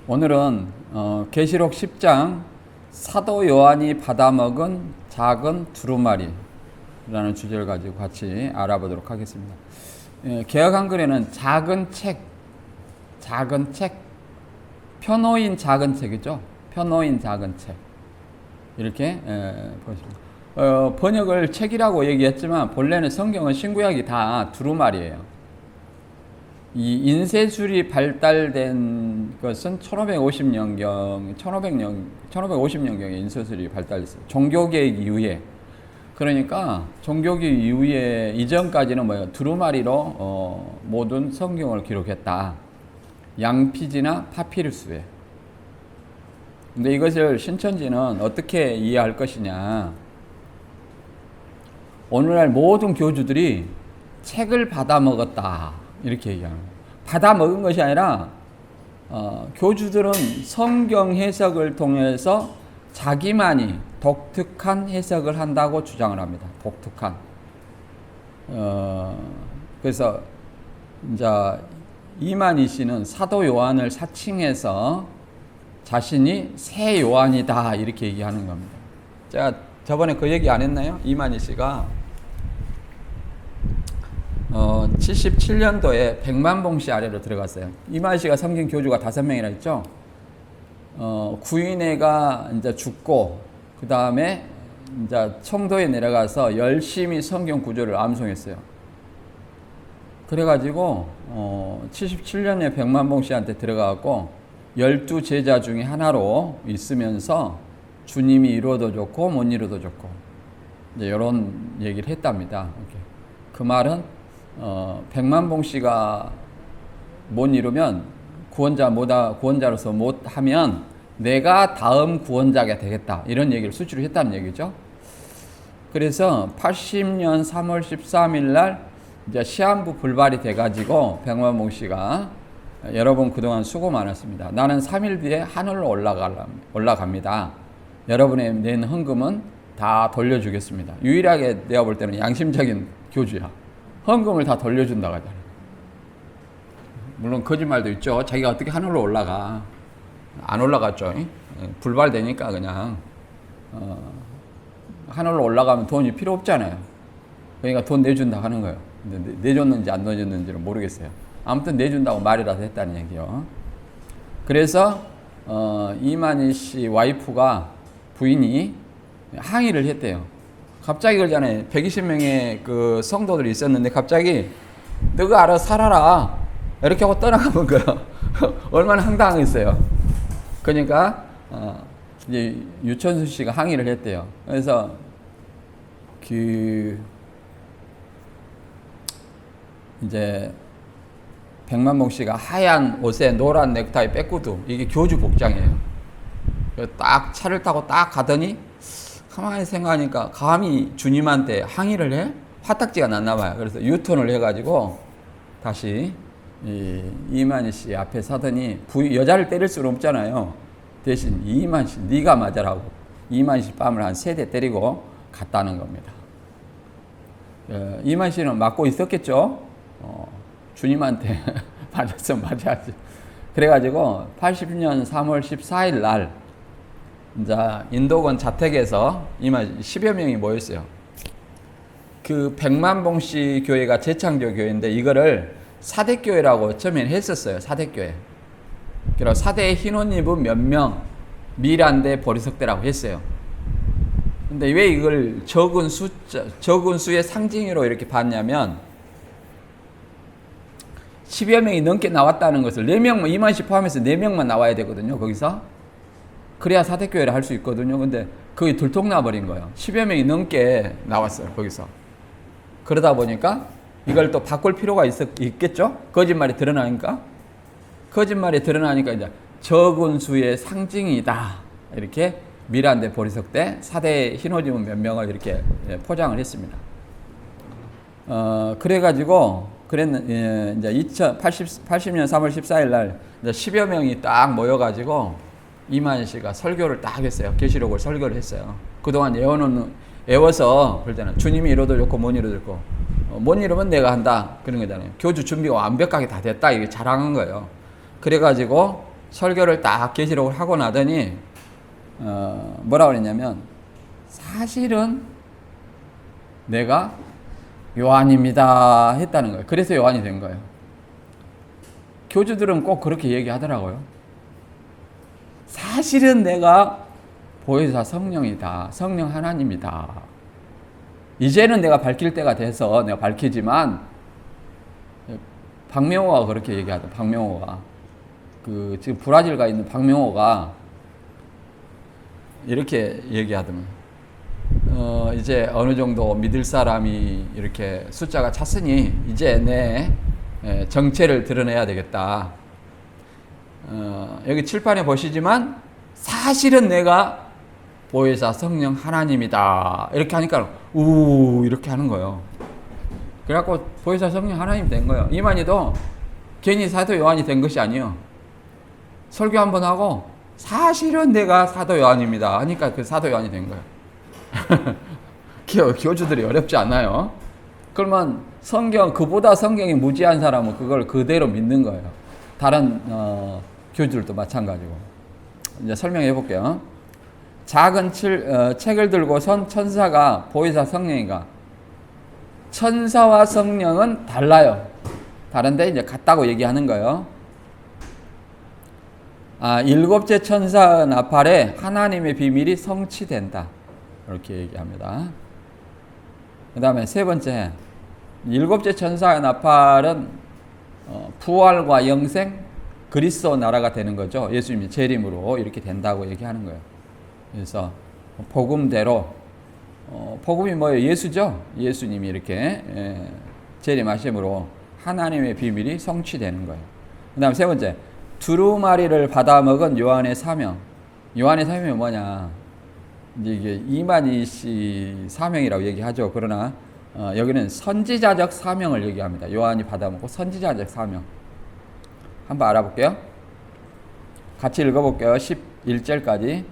오늘은 계시록 10장 사도 요한이 받아먹은 작은 두루마리라는 주제를 가지고 같이 알아보도록 하겠습니다. 개역 한글에는 작은 책, 펴놓인 작은 책이죠. 펴놓인 작은 책 이렇게 보십니다. 번역을 책이라고 얘기했지만 본래는 성경은 신구약이 다 두루마리예요. 이 인쇄술이 발달된 것은 1550년경에 인쇄술이 발달했어요. 종교개혁 이후에. 그러니까 종교개혁 이후에 이전까지는 뭐예요? 두루마리로 모든 성경을 기록했다. 양피지나 파피루스에. 근데 이것을 신천지는 어떻게 이해할 것이냐? 오늘날 모든 교주들이 책을 받아 먹었다. 이렇게 얘기하는 거예요. 받아 먹은 것이 아니라 교주들은 성경 해석을 통해서 자기만이 독특한 해석을 한다고 주장을 합니다. 독특한. 그래서 이제 이만희 씨는 사도 요한을 사칭해서 자신이 새 요한이다 이렇게 얘기하는 겁니다. 제가 저번에 그 얘기 안 했나요? 이만희 씨가 77년도에 백만봉 씨 아래로 들어갔어요. 이만희 씨가 섬긴 교주가 5명이라 했죠. 구인회가 이제 죽고 그 다음에 이제 청도에 내려가서 열심히 성경 구조를 암송했어요. 그래가지고 77년에 백만봉 씨한테 들어가고 12제자 중에 하나로 있으면서 주님이 이루어도 좋고 못 이루어도 좋고 이제 이런 얘기를 했답니다. 그 말은 백만봉 씨가 못 이루면 구원자로서 못 하면 내가 다음 구원자가 되겠다 이런 얘기를 수치로 했다는 얘기죠. 그래서 80년 3월 13일 날 이제 시한부 불발이 돼가지고 백만봉 씨가 여러분 그동안 수고 많았습니다. 나는 3일 뒤에 하늘로 올라갑니다. 여러분의 낸 헌금은 다 돌려주겠습니다. 유일하게 내가 볼 때는 양심적인 교주야. 헌금을 다 돌려준다고 하잖아요. 물론 거짓말도 있죠. 자기가 어떻게 하늘로 올라가. 안 올라갔죠. 불발되니까 그냥 하늘로 올라가면 돈이 필요 없잖아요. 그러니까 돈 내준다 하는 거예요. 근데 내줬는지 안 내줬는지는 모르겠어요. 아무튼 내준다고 말이라도 했다는 얘기요. 그래서 이만희 씨 와이프가 부인이 항의를 했대요. 갑자기 그러잖아요. 120명의 그 성도들이 있었는데 갑자기 너가 알아서 살아라 이렇게 하고 떠나가는 거예요. 얼마나 황당했어요. 그러니까 이제 유천수 씨가 항의를 했대요. 그래서 이제 백만봉 씨가 하얀 옷에 노란 넥타이 백구두 이게 교주 복장이에요. 딱 차를 타고 딱 가더니 가만히 생각하니까 감히 주님한테 항의를 해? 화딱지가 났나 봐요. 그래서 유턴을 해가지고 다시 이만희 씨 앞에 서더니 여자를 때릴 수는 없잖아요. 대신 이만희 씨 네가 맞아라고 이만희 씨 뺨을 한 3대 때리고 갔다는 겁니다. 이만희 씨는 맞고 있었겠죠. 주님한테 맞았으면 맞아야지. 그래가지고 80년 3월 14일 날 이제 인도권 자택에서 이만 10여 명이 모였어요. 그 백만봉 씨 교회가 재창조 교회인데 이거를 사대교회라고 처음에는 했었어요. 사대교회. 그리고 사대의 흰옷 입은 몇 명, 미란대 보리석대라고 했어요. 근데 왜 이걸 적은 수의 상징으로 이렇게 봤냐면 10여 명이 넘게 나왔다는 것을 4명만, 이만 씨 포함해서 4명만 나와야 되거든요. 거기서. 그래야 사대교회를 할 수 있거든요. 근데 거기 들통나버린 거예요. 10여 명이 넘게 나왔어요. 거기서. 그러다 보니까 이걸 또 바꿀 필요가 있겠죠? 거짓말이 드러나니까. 거짓말이 드러나니까 이제 적은 수의 상징이다. 이렇게 미란대 보리석대 사대 흰옷 입은 몇 명을 이렇게 포장을 했습니다. 그래가지고 이제 80년 3월 14일 날 이제 10여 명이 딱 모여가지고 이만희 씨가 설교를 딱 했어요. 계시록을 설교를 했어요. 그동안 애워서 그럴 때는 주님이 이뤄도 좋고 못 이뤄도 좋고 못 이루면 내가 한다 그런 거잖아요. 교주 준비가 완벽하게 다 됐다 이게 자랑한 거예요. 그래가지고 설교를 딱 계시록을 하고 나더니 뭐라고 그랬냐면 사실은 내가 요한입니다 했다는 거예요. 그래서 요한이 된 거예요. 교주들은 꼭 그렇게 얘기하더라고요. 사실은 내가 보혜사 성령이다. 성령 하나님이다. 이제는 내가 밝힐 때가 돼서 내가 밝히지만, 박명호가 그렇게 얘기하다. 박명호가 지금 브라질 가 있는 박명호가 이렇게 얘기하더만, 이제 어느 정도 믿을 사람이 이렇게 숫자가 찼으니 이제 내 정체를 드러내야 되겠다. 여기 칠판에 보시지만 사실은 내가 보혜사 성령 하나님이다. 이렇게 하니까 이렇게 하는 거예요. 그래갖고 보혜사 성령 하나님 된 거예요. 이만희도 괜히 사도 요한이 된 것이 아니에요. 설교 한번 하고 사실은 내가 사도 요한입니다 하니까 그 사도 요한이 된 거예요. 교주들이 어렵지 않아요. 그러면 그보다 성경이 무지한 사람은 그걸 그대로 믿는 거예요. 다른 교주들도 마찬가지고. 이제 설명해 볼게요. 작은 책을 들고 선 천사가 보혜사 성령이가, 천사와 성령은 달라요. 다른데 이제 같다고 얘기하는 거예요. 일곱째 천사 나팔에 하나님의 비밀이 성취된다. 이렇게 얘기합니다. 그 다음에 세 번째, 일곱째 천사 나팔은 부활과 영생, 그리스도 나라가 되는 거죠. 예수님이 재림으로 이렇게 된다고 얘기하는 거예요. 그래서 복음대로, 복음이 뭐예요? 예수죠. 예수님이 이렇게 재림하심으로 하나님의 비밀이 성취되는 거예요. 그 다음 세 번째, 두루마리를 받아먹은 요한의 사명. 요한의 사명이 뭐냐? 이게 이만희 씨 사명이라고 얘기하죠. 그러나 여기는 선지자적 사명을 얘기합니다. 요한이 받아먹고 선지자적 사명. 한번 알아볼게요. 같이 읽어볼게요. 11절까지.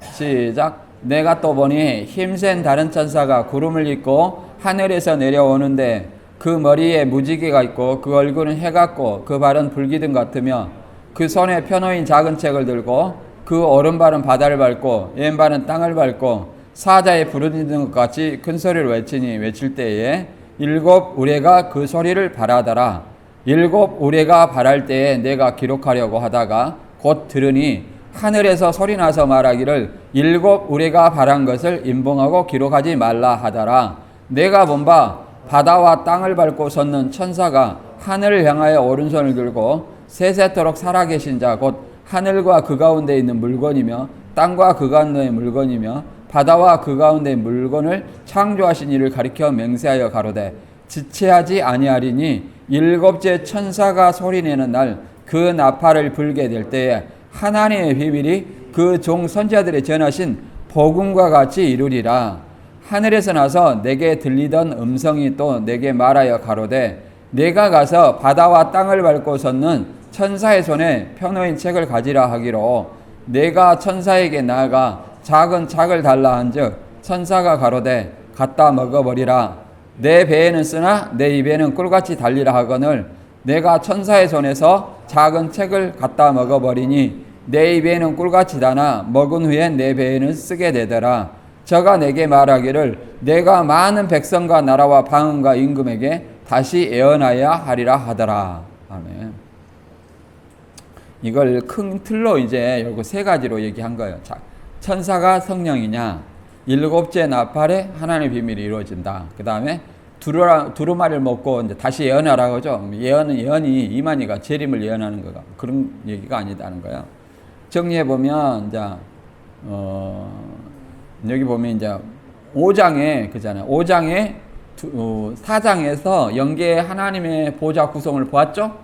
시작. 내가 또 보니 힘센 다른 천사가 구름을 입고 하늘에서 내려오는데 그 머리에 무지개가 있고 그 얼굴은 해 같고 그 발은 불기둥 같으며 그 손에 펴놓인 작은 책을 들고 그 오른발은 바다를 밟고 왼발은 땅을 밟고 사자의 부르짖는 것 같이 큰 소리를 외치니 외칠 때에 일곱 우레가 그 소리를 발하더라. 일곱 우레가 발할 때에 내가 기록하려고 하다가 곧 들으니 하늘에서 소리나서 말하기를 일곱 우레가 발한 것을 임봉하고 기록하지 말라 하더라. 내가 본 바 바다와 땅을 밟고 섰는 천사가 하늘을 향하여 오른손을 들고 세세토록 살아계신 자 곧 하늘과 그 가운데 있는 물건이며 땅과 그 가운데의 물건이며 바다와 그 가운데의 물건을 창조하신 이를 가리켜 맹세하여 가로되 지체하지 아니하리니 일곱째 천사가 소리내는 날 그 나팔을 불게 될 때에 하나님의 비밀이 그 종 선지자들의 전하신 복음과 같이 이루리라. 하늘에서 나서 내게 들리던 음성이 또 내게 말하여 가로되 내가 가서 바다와 땅을 밟고 섰는 천사의 손에 펴놓인 책을 가지라 하기로 내가 천사에게 나아가 작은 착을 달라 한즉 천사가 가로되 갖다 먹어버리라. 내 배에는 쓰나 내 입에는 꿀같이 달리라 하거늘 내가 천사의 손에서 작은 책을 갖다 먹어버리니 내 입에는 꿀같이 다나 먹은 후에 내 배에는 쓰게 되더라. 저가 내게 말하기를 내가 많은 백성과 나라와 방언과 임금에게 다시 예언하여야 하리라 하더라. 아멘. 이걸 큰 틀로 이제 요거 세 가지로 얘기한 거예요. 자, 천사가 성령이냐, 일곱째 나팔에 하나님의 비밀이 이루어진다. 그 다음에 두루마리를 먹고 이제 다시 예언하라고 하죠. 예언이 이만희가 재림을 예언하는 거가 그런 얘기가 아니다는 거야. 정리해 보면 이제 여기 보면 이제 5장에 그잖아요. 5장에 4장에서 영계 하나님의 보좌 구성을 보았죠.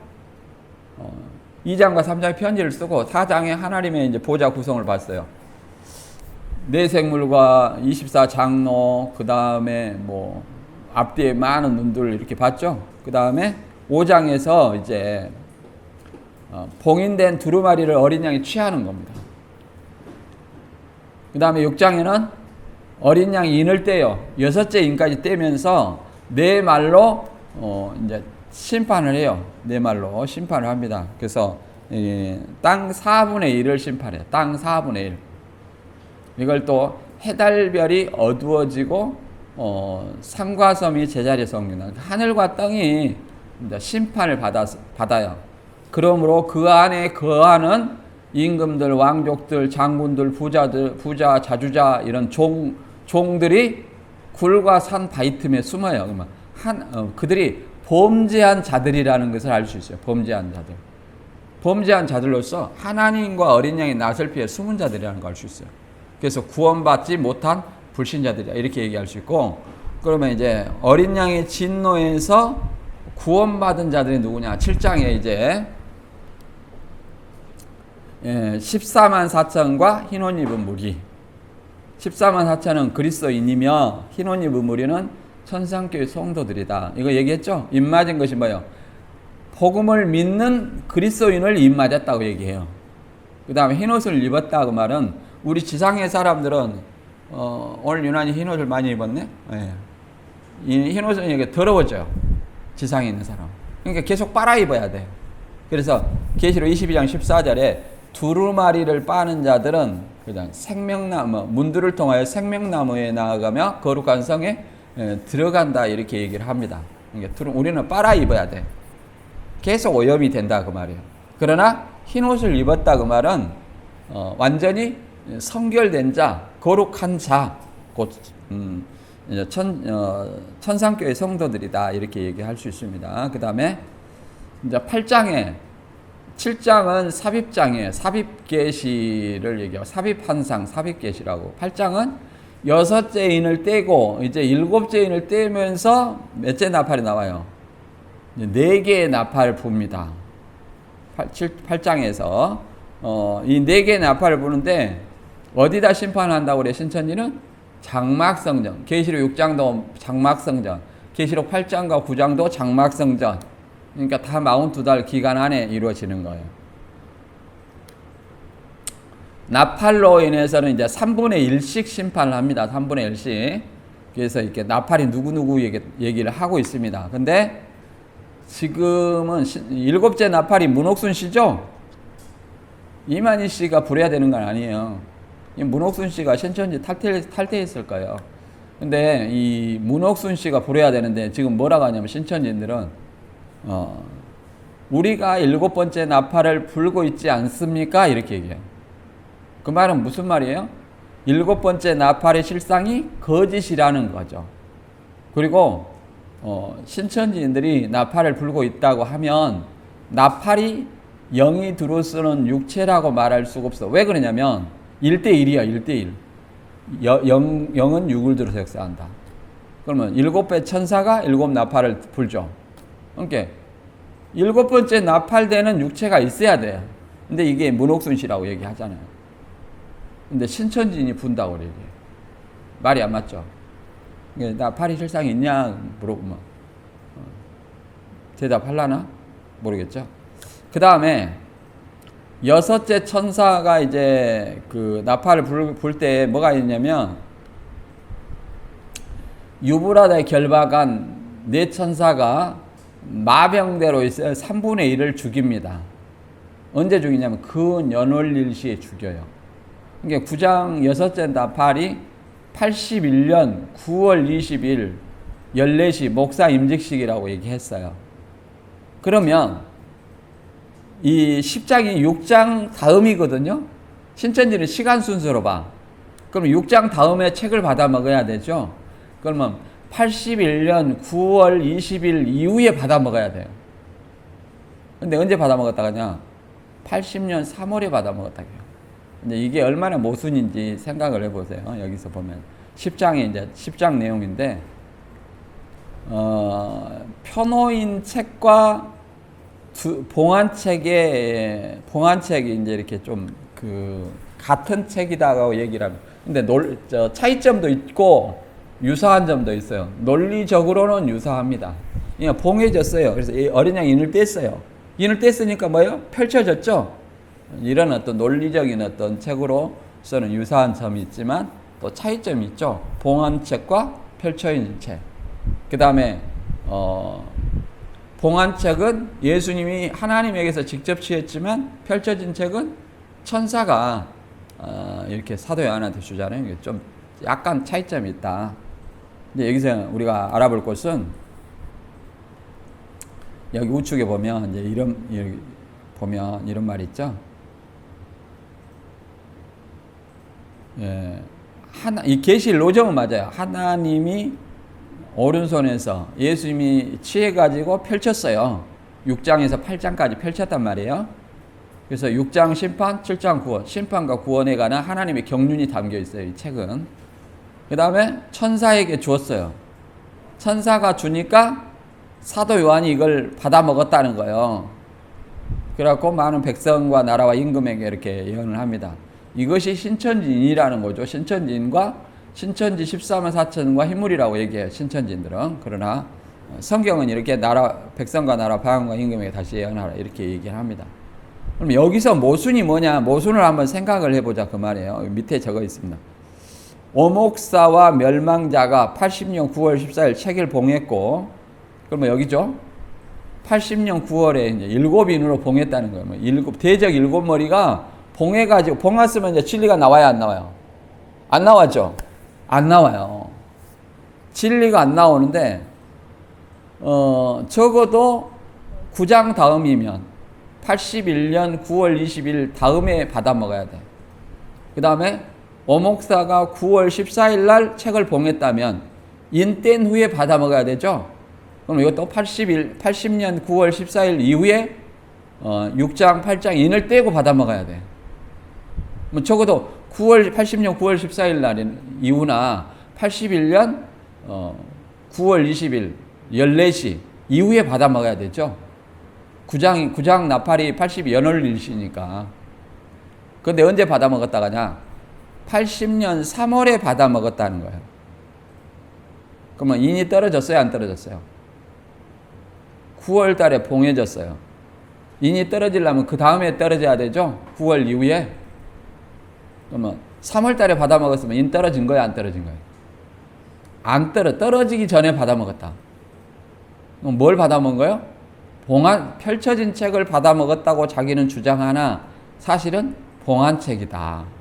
2장과 3장의 편지를 쓰고 4장에 하나님의 이제 보좌 구성을 봤어요. 네 생물과 24장로, 그 다음에 뭐 앞뒤에 많은 눈들 이렇게 봤죠. 그 다음에 5장에서 이제 봉인된 두루마리를 어린 양이 취하는 겁니다. 그 다음에 6장에는 어린 양이 인을 떼요. 6째 인까지 떼면서 네 말로 이제 심판을 해요. 네 말로 심판을 합니다. 그래서 땅 4분의 1을 심판해요. 땅 4분의 1. 이걸 또 해달별이 어두워지고 산과 섬이 제자리에 섰는다. 하늘과 땅이 이제 심판을 받아요. 그러므로 그 안에 거하는 임금들, 왕족들, 장군들, 부자, 자주자 이런 종들이 굴과 산 바위 틈에 숨어요. 그들이 범죄한 자들이라는 것을 알 수 있어요. 범죄한 자들. 범죄한 자들로서 하나님과 어린 양의 낯을 피해 숨은 자들이라는 걸 알 수 있어요. 그래서 구원받지 못한 불신자들이다 이렇게 얘기할 수 있고, 그러면 이제 어린 양의 진노에서 구원받은 자들이 누구냐? 7장에 이제 14만 4천과 흰옷 입은 무리. 14만 4천은 그리스도인이며 흰옷 입은 무리는 천상교회 성도들이다. 이거 얘기했죠? 입맞은 것이 뭐예요? 복음을 믿는 그리스도인을 입맞았다고 얘기해요. 그 다음에 흰옷을 입었다고 말은 우리 지상의 사람들은 오늘 유난히 흰옷을 많이 입었네. 네. 이 흰옷은 이게 더러워져요. 지상에 있는 사람. 그러니까 계속 빨아 입어야 돼. 그래서 계시록 22장 14절에 두루마리를 빠는 자들은 그냥 생명나무, 문들을 통하여 생명나무에 나아가며 거룩한 성에 들어간다 이렇게 얘기를 합니다. 그러니까 우리는 빨아 입어야 돼. 계속 오염이 된다 그 말이에요. 그러나 흰옷을 입었다 그 말은 완전히 성결된 자, 거룩한 자, 곧 천상교회 성도들이다 이렇게 얘기할 수 있습니다. 그 다음에 이제 8장에 7장은 삽입장이에요. 삽입계시를 얘기하고 삽입한상, 삽입계시라고. 8장은 6째 인을 떼고 이제 7째 인을 떼면서 몇째 나팔이 나와요? 4개의 나팔을 붑니다. 8장에서 이 4개의 나팔을 부는데 어디다 심판한다고 그래? 신천지는 장막성전. 계시록 6장도 장막성전, 계시록 8장과 9장도 장막성전. 그러니까 다 42달 기간 안에 이루어지는 거예요. 나팔로 인해서는 이제 3분의 1씩 심판을 합니다. 3분의 1씩. 그래서 이렇게 나팔이 누구누구 얘기를 하고 있습니다. 근데 지금은 7째 나팔이 문옥순 씨죠? 이만희 씨가 불해야 되는 건 아니에요. 문옥순 씨가 신천지 탈퇴했을 거예요. 근데 이 문옥순 씨가 불해야 되는데 지금 뭐라고 하냐면 신천지인들은 우리가 7번째 나팔을 불고 있지 않습니까? 이렇게 얘기해요. 그 말은 무슨 말이에요? 7번째 나팔의 실상이 거짓이라는 거죠. 그리고 신천지인들이 나팔을 불고 있다고 하면 나팔이 영이 두루쓰는 육체라고 말할 수가 없어. 왜 그러냐면 1대1이야. 1대1. 영은 6을 들어서 역사한다. 그러면 7배 천사가 7 나팔을 불죠. 그러니까 7번째 나팔되는 육체가 있어야 돼요. 근데 이게 문옥순 씨라고 얘기하잖아요. 근데 신천지인이 분다고 얘기해요. 말이 안 맞죠? 나팔이 실상이 있냐 물어보면 대답하려나? 모르겠죠? 그 다음에 6째 천사가 이제 그 나팔을 불 때 뭐가 있냐면 유브라다에 결박한 4천사가 마병대로 있어요. 3분의 1을 죽입니다. 언제 죽이냐면 그 연월일시에 죽여요. 그러니까 9장 6째 나팔이 81년 9월 20일 14시 목사 임직식이라고 얘기했어요. 그러면 이 10장이 6장 다음이거든요. 신천지는 시간 순서로 봐. 그럼 6장 다음에 책을 받아 먹어야 되죠. 그러면 81년 9월 20일 이후에 받아 먹어야 돼요. 근데 언제 받아 먹었다 하냐? 80년 3월에 받아 먹었다 해요. 근데 이게 얼마나 모순인지 생각을 해보세요. 여기서 보면 10장이 이제 10장 내용인데 표노인 책과 봉안책이 이제 이렇게 좀 그 같은 책이다라고 얘기를 합니다. 근데 차이점도 있고 유사한 점도 있어요. 논리적으로는 유사합니다. 그러니까 봉해졌어요. 그래서 어린 양이 인을 뗐어요. 인을 뗐으니까 뭐예요? 펼쳐졌죠. 이런 어떤 논리적인 어떤 책으로서는 유사한 점이 있지만 또 차이점이 있죠. 봉한 책과 펼쳐있는 책. 그 다음에 봉안책은 예수님이 하나님에게서 직접 취했지만 펼쳐진 책은 천사가 이렇게 사도 요한한테 주잖아요. 이게 좀 약간 차이점이 있다. 근데 여기서 우리가 알아볼 것은 여기 우측에 보면 이제 여기 보면 이런 말이 있죠. 예, 이 계시 로정은 맞아요. 하나님이 오른손에서 예수님이 취해가지고 펼쳤어요. 6장에서 8장까지 펼쳤단 말이에요. 그래서 6장 심판, 7장 구원, 심판과 구원에 관한 하나님의 경륜이 담겨 있어요. 이 책은. 그 다음에 천사에게 주었어요. 천사가 주니까 사도 요한이 이걸 받아 먹었다는 거예요. 그래갖고 많은 백성과 나라와 임금에게 이렇게 예언을 합니다. 이것이 신천지인이라는 거죠. 신천지인과 신천지 14만 4천과 희물이라고 얘기해요. 신천지인들은. 그러나 성경은 이렇게 백성과 나라 방언과 임금에게 다시 예언하라 이렇게 얘기를 합니다. 그럼 여기서 모순이 뭐냐? 모순을 한번 생각을 해보자 그 말이에요. 밑에 적어 있습니다. 오목사와 멸망자가 80년 9월 14일 책을 봉했고, 그러면 여기죠? 80년 9월에 이제 7인으로 봉했다는 거예요. 대적 7머리가 봉해가지고, 봉했으면 이제 진리가 나와야 안 나와요? 안 나왔죠? 안 나와요. 진리가 안 나오는데, 적어도 9장 다음이면 81년 9월 20일 다음에 받아 먹어야 돼. 그 다음에 오목사가 9월 14일 날 책을 봉했다면 인된 후에 받아 먹어야 되죠. 그럼 이것도 80년 9월 14일 이후에 6장 8장 인을 떼고 받아 먹어야 돼. 뭐 적어도 80년 9월 14일 날 이후나 81년 9월 20일 14시 이후에 받아 먹어야 되죠. 9장 나팔이 80연월일시니까. 그런데 언제 받아 먹었다가냐? 80년 3월에 받아 먹었다는 거예요. 그러면 인이 떨어졌어요? 안 떨어졌어요? 9월 달에 봉해졌어요. 인이 떨어지려면 그 다음에 떨어져야 되죠? 9월 이후에. 그러면 3월 달에 받아 먹었으면 인 떨어진 거예요? 안 떨어진 거예요? 떨어지기 전에 받아 먹었다. 그럼 뭘 받아 먹은 거예요? 펼쳐진 책을 받아 먹었다고 자기는 주장하나 사실은 봉안책이다.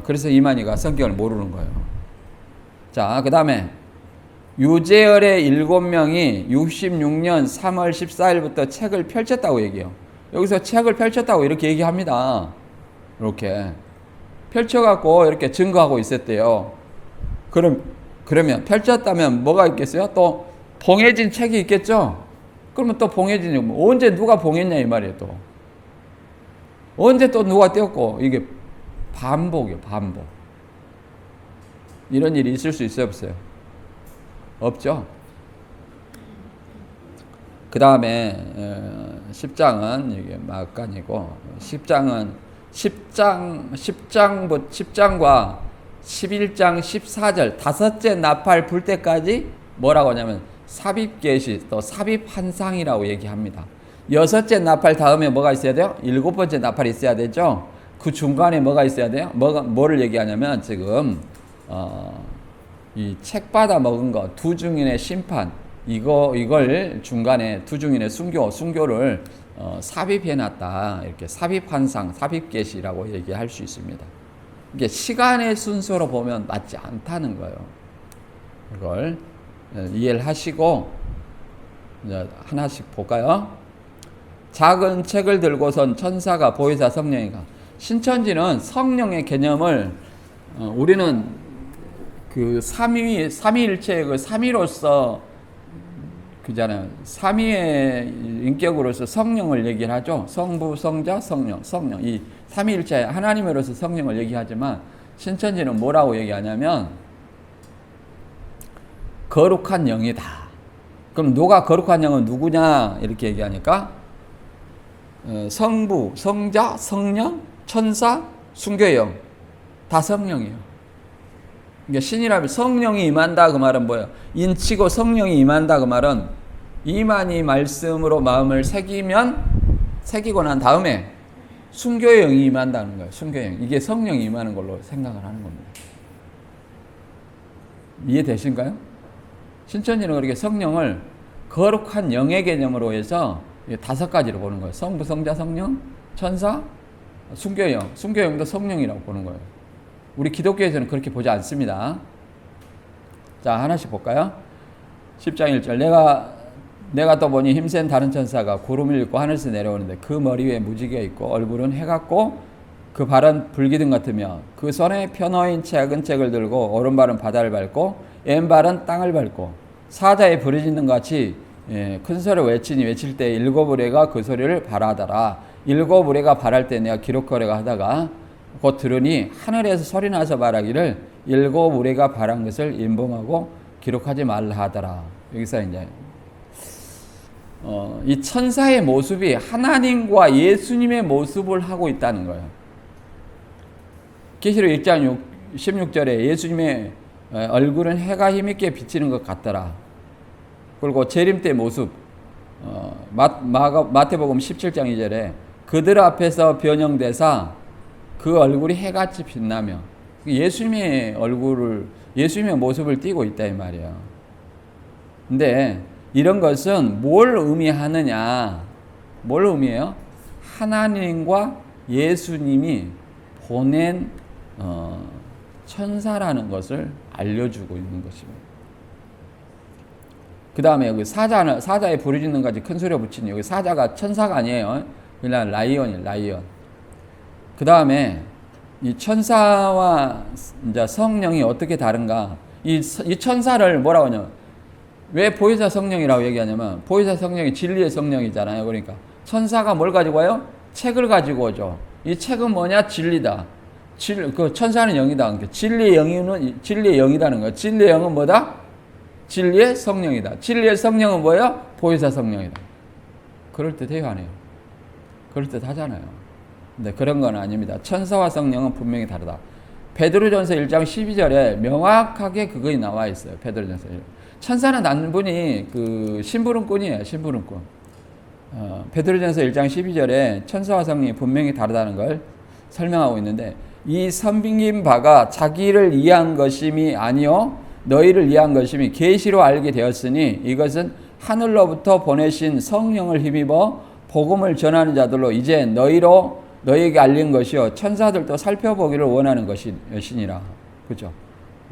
그래서 이만희가 성경을 모르는 거예요. 자, 그 다음에 유재열의 7명이 66년 3월 14일부터 책을 펼쳤다고 얘기해요. 여기서 책을 펼쳤다고 이렇게 얘기합니다. 이렇게 펼쳐갖고 이렇게 증거하고 있었대요. 그러면 펼쳤다면 뭐가 있겠어요? 또 봉해진 책이 있겠죠? 그러면 또 봉해진, 언제 누가 봉했냐 이 말이에요. 또 언제 또 누가 떼었고. 이게 반복이에요. 반복. 이런 일이 있을 수 있어요? 없어요? 없죠. 그 다음에 10장은 이게 막간이고 10장은 10장과 11장 14절 다섯째 나팔 불 때까지 뭐라고 하냐면 삽입계시 또 삽입환상이라고 얘기합니다. 여섯째 나팔 다음에 뭐가 있어야 돼요? 7번째 나팔이 있어야 되죠. 그 중간에 뭐가 있어야 돼요? 뭐를 얘기하냐면 지금 이 책 받아 먹은 거 두 증인의 심판 이걸 중간에 두 증인의 순교를 삽입해놨다. 이렇게 삽입환상, 삽입계시라고 얘기할 수 있습니다. 이게 시간의 순서로 보면 맞지 않다는 거예요. 이걸 이해를 하시고 이제 하나씩 볼까요? 작은 책을 들고선 천사가 보혜사 성령이가. 신천지는 성령의 개념을 우리는 그 삼위일체의 그 삼위로서 그잖아요. 삼위의 인격으로서 성령을 얘기를 하죠. 성부, 성자, 성령 이 삼위일체 하나님으로서 성령을 얘기하지만 신천지는 뭐라고 얘기하냐면 거룩한 영이다. 그럼 누가 거룩한 영은 누구냐 이렇게 얘기하니까 성부, 성자, 성령, 천사, 순교의 영 다 성령이에요. 그러니까 신이라면 성령이 임한다 그 말은 뭐예요? 인치고 성령이 임한다 그 말은 이만희 말씀으로 마음을 새기고 난 다음에 순교의 영이 임한다는 거예요. 순교의 영. 이게 성령이 임하는 걸로 생각을 하는 겁니다. 이해되신가요? 신천지는 그렇게 성령을 거룩한 영의 개념으로 해서 5가지로 보는 거예요. 성부, 성자, 성령, 천사, 순교영. 순교영도 성령이라고 보는 거예요. 우리 기독교에서는 그렇게 보지 않습니다. 자, 하나씩 볼까요? 10장 1절. 내가 또 보니 힘센 다른 천사가 구름을 입고 하늘에서 내려오는데 그 머리 위에 무지개가 있고 얼굴은 해 같고 그 발은 불기둥 같으며 그 손에 편어인 작은 책을 들고 오른발은 바다를 밟고 왼발은 땅을 밟고 사자의 부르짖는 것 같이 큰 소리로 외치니 외칠 때 7 의뢰가 그 소리를 발하더라. 7 의뢰가 발할 때 내가 기록하려고 하다가 곧 들으니 하늘에서 소리 나서 말하기를 7 의뢰가 발한 것을 인봉하고 기록하지 말라 하더라. 여기서 이제 이 천사의 모습이 하나님과 예수님의 모습을 하고 있다는 거예요. 계시록 1장 16절에 예수님의 얼굴은 해가 힘있게 비치는 것 같더라. 그리고 재림 때 모습, 마태복음 17장 2절에 그들 앞에서 변형되사 그 얼굴이 해같이 빛나며 예수님의 모습을 띠고 있다 이 말이에요. 근데 이런 것은 뭘 의미하느냐? 뭘 의미해요? 하나님과 예수님이 보낸 천사라는 것을 알려주고 있는 것입니다. 그 다음에 여기 사자에 부르짖는 것까지 큰 소리로 붙이니 여기 사자가 천사가 아니에요. 그냥 라이온이에요, 라이온. 그 다음에 이 천사와 이제 성령이 어떻게 다른가? 이 천사를 뭐라고 하냐? 왜 보혜사 성령이라고 얘기하냐면 보혜사 성령이 진리의 성령이잖아요. 그러니까 천사가 뭘 가지고 와요? 책을 가지고 오죠. 이 책은 뭐냐? 진리다. 그 천사는 영이다. 그러니까 진리의 영이다는 거예요. 진리의 영은 뭐다? 진리의 성령이다. 진리의 성령은 뭐예요? 보혜사 성령이다. 그럴듯해요, 안 해요? 그럴듯하잖아요. 근데 그런 건 아닙니다. 천사와 성령은 분명히 다르다. 베드로전서 1장 12절에 명확하게 그것이 나와 있어요. 베드로전서 1. 천사는 단분히 그 심부름꾼이에요. 심부름꾼. 베드로전서 1장 12절에 천사와 성령이 분명히 다르다는 걸 설명하고 있는데 이 선빙긴 바가 자기를 이해한 것임이 아니요 너희를 이해한 것임이 계시로 알게 되었으니 이것은 하늘로부터 보내신 성령을 힘입어 복음을 전하는 자들로 이제 너희에게 알린 것이요 천사들도 살펴보기를 원하는 것이니라. 그죠?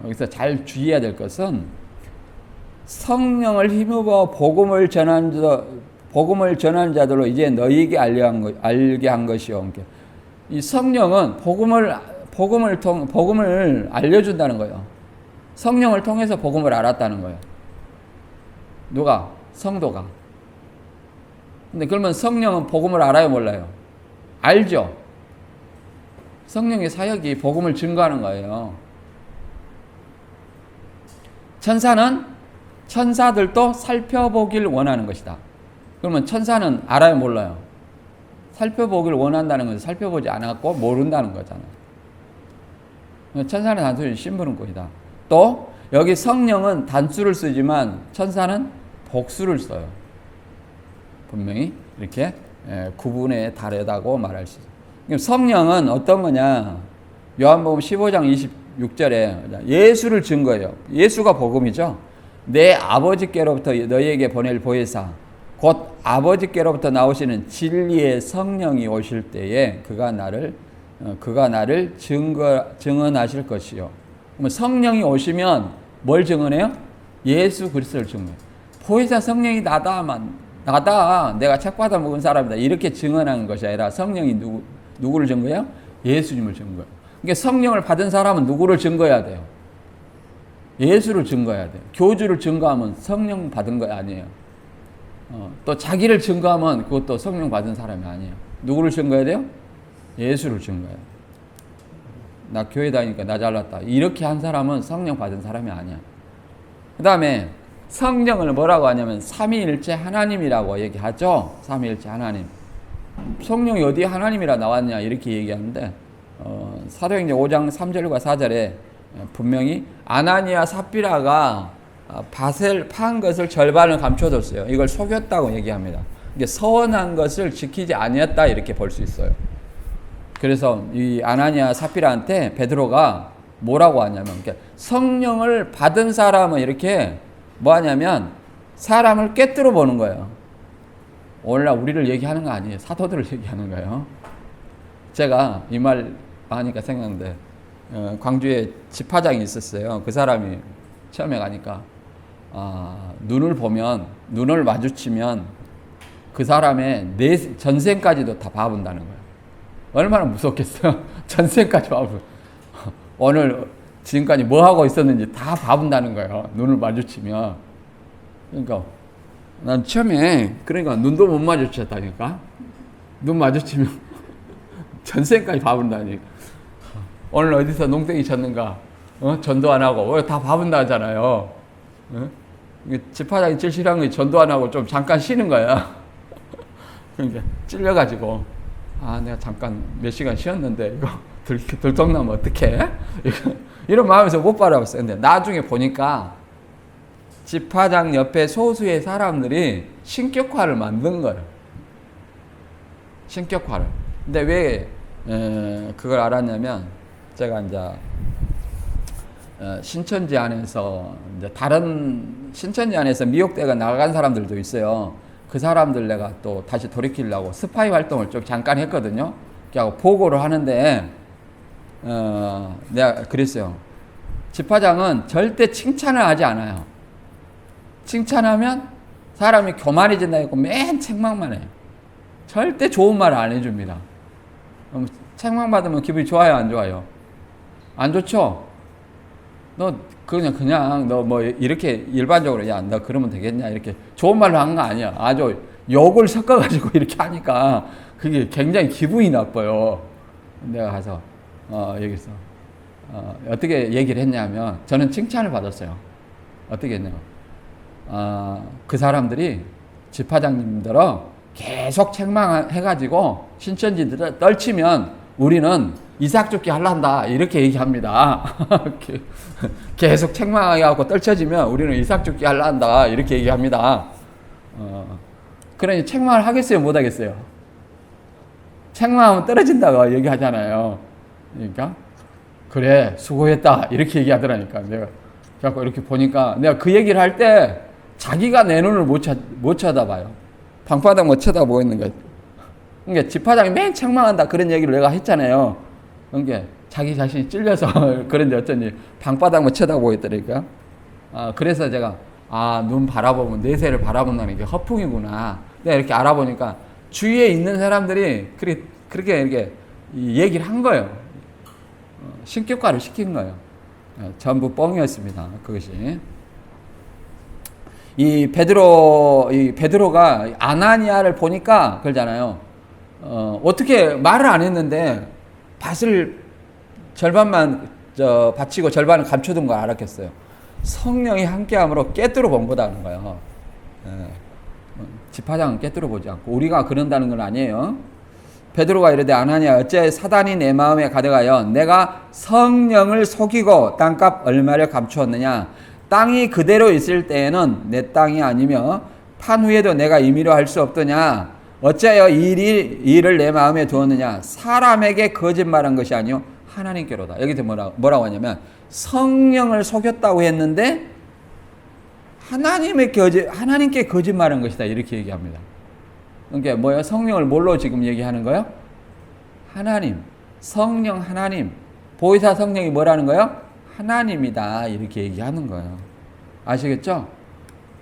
여기서 잘 주의해야 될 것은 성령을 힘입어 복음을 전하는 자들로 이제 너희에게 알게 한 것이요. 이 성령은 복음을 알려준다는 거예요. 성령을 통해서 복음을 알았다는 거예요. 누가? 성도가. 근데 그러면 성령은 복음을 알아요, 몰라요? 알죠. 성령의 사역이 복음을 증거하는 거예요. 천사들도 살펴보길 원하는 것이다. 그러면 천사는 알아요, 몰라요? 살펴보길 원한다는 것은 살펴보지 않았고 모른다는 거잖아요. 천사는 단순히 심부름꾼이다. 또 여기 성령은 단수를 쓰지만 천사는 복수를 써요. 분명히 이렇게 구분에 다르다고 말할 수 있어요. 성령은 어떤 거냐? 요한복음 15장 26절에 예수를 증거해요. 예수가 복음이죠. 내 아버지께로부터 너희에게 보낼 보혜사 곧 아버지께로부터 나오시는 진리의 성령이 오실 때에 그가 나를 증언하실 것이요. 그러면 성령이 오시면 뭘 증언해요? 예수 그리스도를 증언해요. 보혜사 성령이 나다. 내가 책 받아 먹은 사람이다. 이렇게 증언하는 것이 아니라 성령이 누구를 증거해요? 예수님을 증거해요. 그러니까 성령을 받은 사람은 누구를 증거해야 돼요? 예수를 증거해야 돼요. 교주를 증거하면 성령 받은 거 아니에요. 또 자기를 증거하면 그것도 성령 받은 사람이 아니에요. 누구를 증거해야 돼요? 예수를 증거해요. 나 교회 다니니까 나 잘났다. 이렇게 한 사람은 성령 받은 사람이 아니야. 그 다음에 성령을 뭐라고 하냐면 삼위일체 하나님이라고 얘기하죠. 삼위일체 하나님. 성령이 어디에 하나님이라 나왔냐 이렇게 얘기하는데 사도행전 5장 3절과 4절에 분명히 아나니아 삽비라가 밭을 판 것을 절반을 감춰뒀어요. 이걸 속였다고 얘기합니다. 이게 서원한 것을 지키지 아니했다 이렇게 볼 수 있어요. 그래서 이 아나니아 삽비라한테 베드로가 뭐라고 하냐면 성령을 받은 사람은 이렇게 뭐 하냐면 사람을 꿰뚫어 보는 거예요. 오늘날 우리를 얘기하는 거 아니에요. 사도들을 얘기하는 거예요. 제가 이 말 하니까 생각나는데 광주에 집화장이 있었어요. 그 사람이 처음에 가니까 눈을 마주치면 그 사람의 전생까지도 다 봐본다는 거예요. 얼마나 무섭겠어요. 전생까지 봐본. 오늘 지금까지 뭐 하고 있었는지 다 봐본다는 거예요. 눈을 마주치면. 그러니까 난 처음에 눈도 못 마주쳤다니까. 눈 마주치면 전생까지 봐본다니까. 오늘 어디서 농땡이 쳤는가, 전도 안 하고 다 봐본다 하잖아요. 집화장이 제일 싫어하는 게 전도 안 하고 좀 잠깐 쉬는 거야. 그러니까 찔려가지고 내가 잠깐 몇 시간 쉬었는데 이거 들통나면 어떡해? 이런 마음에서 못 바라봤어요. 근데 나중에 보니까 집화장 옆에 소수의 사람들이 신격화를 만든 거예요. 신격화를. 근데 왜 그걸 알았냐면 제가 이제 신천지 안에서 이제 다른 신천지 안에서 미혹대가 나간 사람들도 있어요. 그 사람들 내가 또 다시 돌이키려고 스파이 활동을 좀 잠깐 했거든요. 그래서 보고를 하는데 내가 그랬어요. 집화장은 절대 칭찬을 하지 않아요. 칭찬하면 사람이 교만해진다 했고 맨 책망만 해요. 절대 좋은 말을 안 해줍니다. 책망받으면 기분이 좋아요, 안 좋아요? 안 좋죠? 너 그냥 너 뭐 이렇게 일반적으로 야 너 그러면 되겠냐 이렇게 좋은 말로 한 거 아니야. 아주 욕을 섞어가지고 이렇게 하니까 그게 굉장히 기분이 나빠요. 내가 가서 여기서 어떻게 얘기를 했냐면 저는 칭찬을 받았어요. 어떻게 했냐면 그 사람들이 집화장님들어 계속 책망해가지고 신천지들 떨치면 우리는 이삭죽기 할란다 이렇게 얘기합니다. 계속 책망해갖고 떨쳐지면 우리는 이삭죽기 할란다 이렇게 얘기합니다. 그러니 책망을 하겠어요, 못 하겠어요? 책망하면 떨어진다고 얘기하잖아요. 그러니까 그래 수고했다 이렇게 얘기하더라니까. 내가 자꾸 이렇게 보니까 내가 그 얘기를 할 때 자기가 내 눈을 못 쳐다봐요. 방바닥 못 쳐다보고 있는 거예요. 그러니까 집화장이 맨 책망한다 그런 얘기를 내가 했잖아요. 그러니까 자기 자신이 찔려서 그런지 어쩐지 방바닥 못 쳐다보고 있더라니까. 그래서 제가 눈 바라보면 내세를 바라본다는 게 허풍이구나. 내가 이렇게 알아보니까 주위에 있는 사람들이 그렇게 이렇게 얘기를 한 거예요. 신격화를 시킨 거예요. 전부 뻥이었습니다. 그것이. 이 베드로가 아나니아를 보니까 그러잖아요. 어떻게 말을 안 했는데 밭을 절반만 바치고 절반을 감춰둔 걸 알았겠어요. 성령이 함께함으로 꿰뚫어 본 거다는 거예요. 집화장은 꿰뚫어 보지 않고 우리가 그런다는 건 아니에요. 베드로가 이르되 아나니아 어째 사단이 내 마음에 가득하여 내가 성령을 속이고 땅값 얼마를 감추었느냐. 땅이 그대로 있을 때에는 내 땅이 아니며 판 후에도 내가 임의로 할 수 없더냐. 어찌하여 이 일을 내 마음에 두었느냐. 사람에게 거짓말한 것이 아니요 하나님께로다. 여기서 뭐라고 하냐면 성령을 속였다고 했는데 하나님께 거짓말한 것이다 이렇게 얘기합니다. 그러니까 뭐예요? 성령을 뭘로 지금 얘기하는 거예요? 하나님, 성령 하나님, 보혜사 성령이 뭐라는 거예요? 하나님이다 이렇게 얘기하는 거예요. 아시겠죠?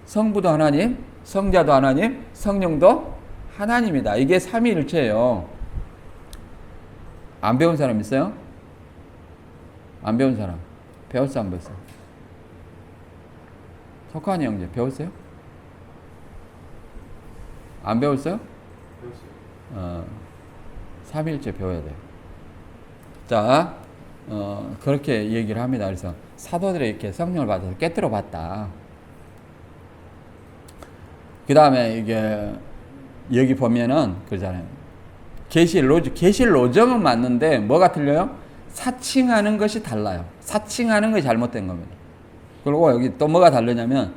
성부도 하나님, 성자도 하나님, 성령도 하나님이다. 이게 삼위일체예요. 안 배운 사람 있어요? 안 배운 사람? 배웠어 안 배웠어? 석환이 형제 배웠어요? 안 배웠어요? 배웠어요. 삼위일체 배워야 돼요. 자, 그렇게 얘기를 합니다. 그래서 사도들이 이렇게 성령을 받아서 깨뜨려 봤다. 그 다음에 이게 여기 보면은 그러잖아요. 계실로정은 맞는데 뭐가 틀려요? 사칭하는 것이 달라요. 사칭하는 것이 잘못된 겁니다. 그리고 여기 또 뭐가 다르냐면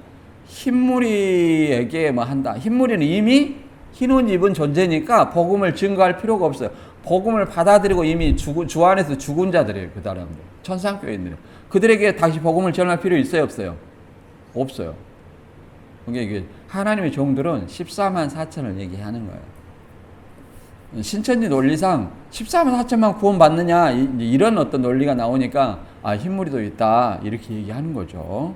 흰무리에게 뭐 한다. 흰무리는 이미 흰 옷 입은 존재니까 복음을 증거할 필요가 없어요. 복음을 받아들이고 이미 주 안에서 죽은 자들이에요. 그 사람들. 천상교회인들. 그들에게 다시 복음을 전할 필요 있어요? 없어요? 없어요. 그게 이게 하나님의 종들은 14만 4천을 얘기하는 거예요. 신천지 논리상 14만 4천만 구원받느냐 이런 어떤 논리가 나오니까 흰무리도 있다 이렇게 얘기하는 거죠.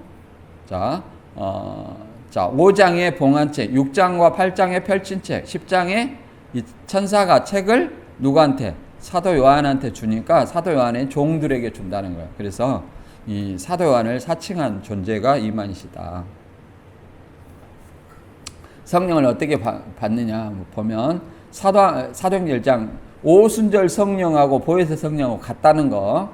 자, 5장의 봉안책, 6장과 8장에 펼친 책, 10장에 이 천사가 책을 누구한테? 사도 요한한테 주니까 사도 요한의 종들에게 준다는 거예요. 그래서 이 사도 요한을 사칭한 존재가 이만희시다. 성령을 어떻게 받느냐 보면 사도행전 1장 오순절 성령하고 보혜사 성령하고 같다는 거.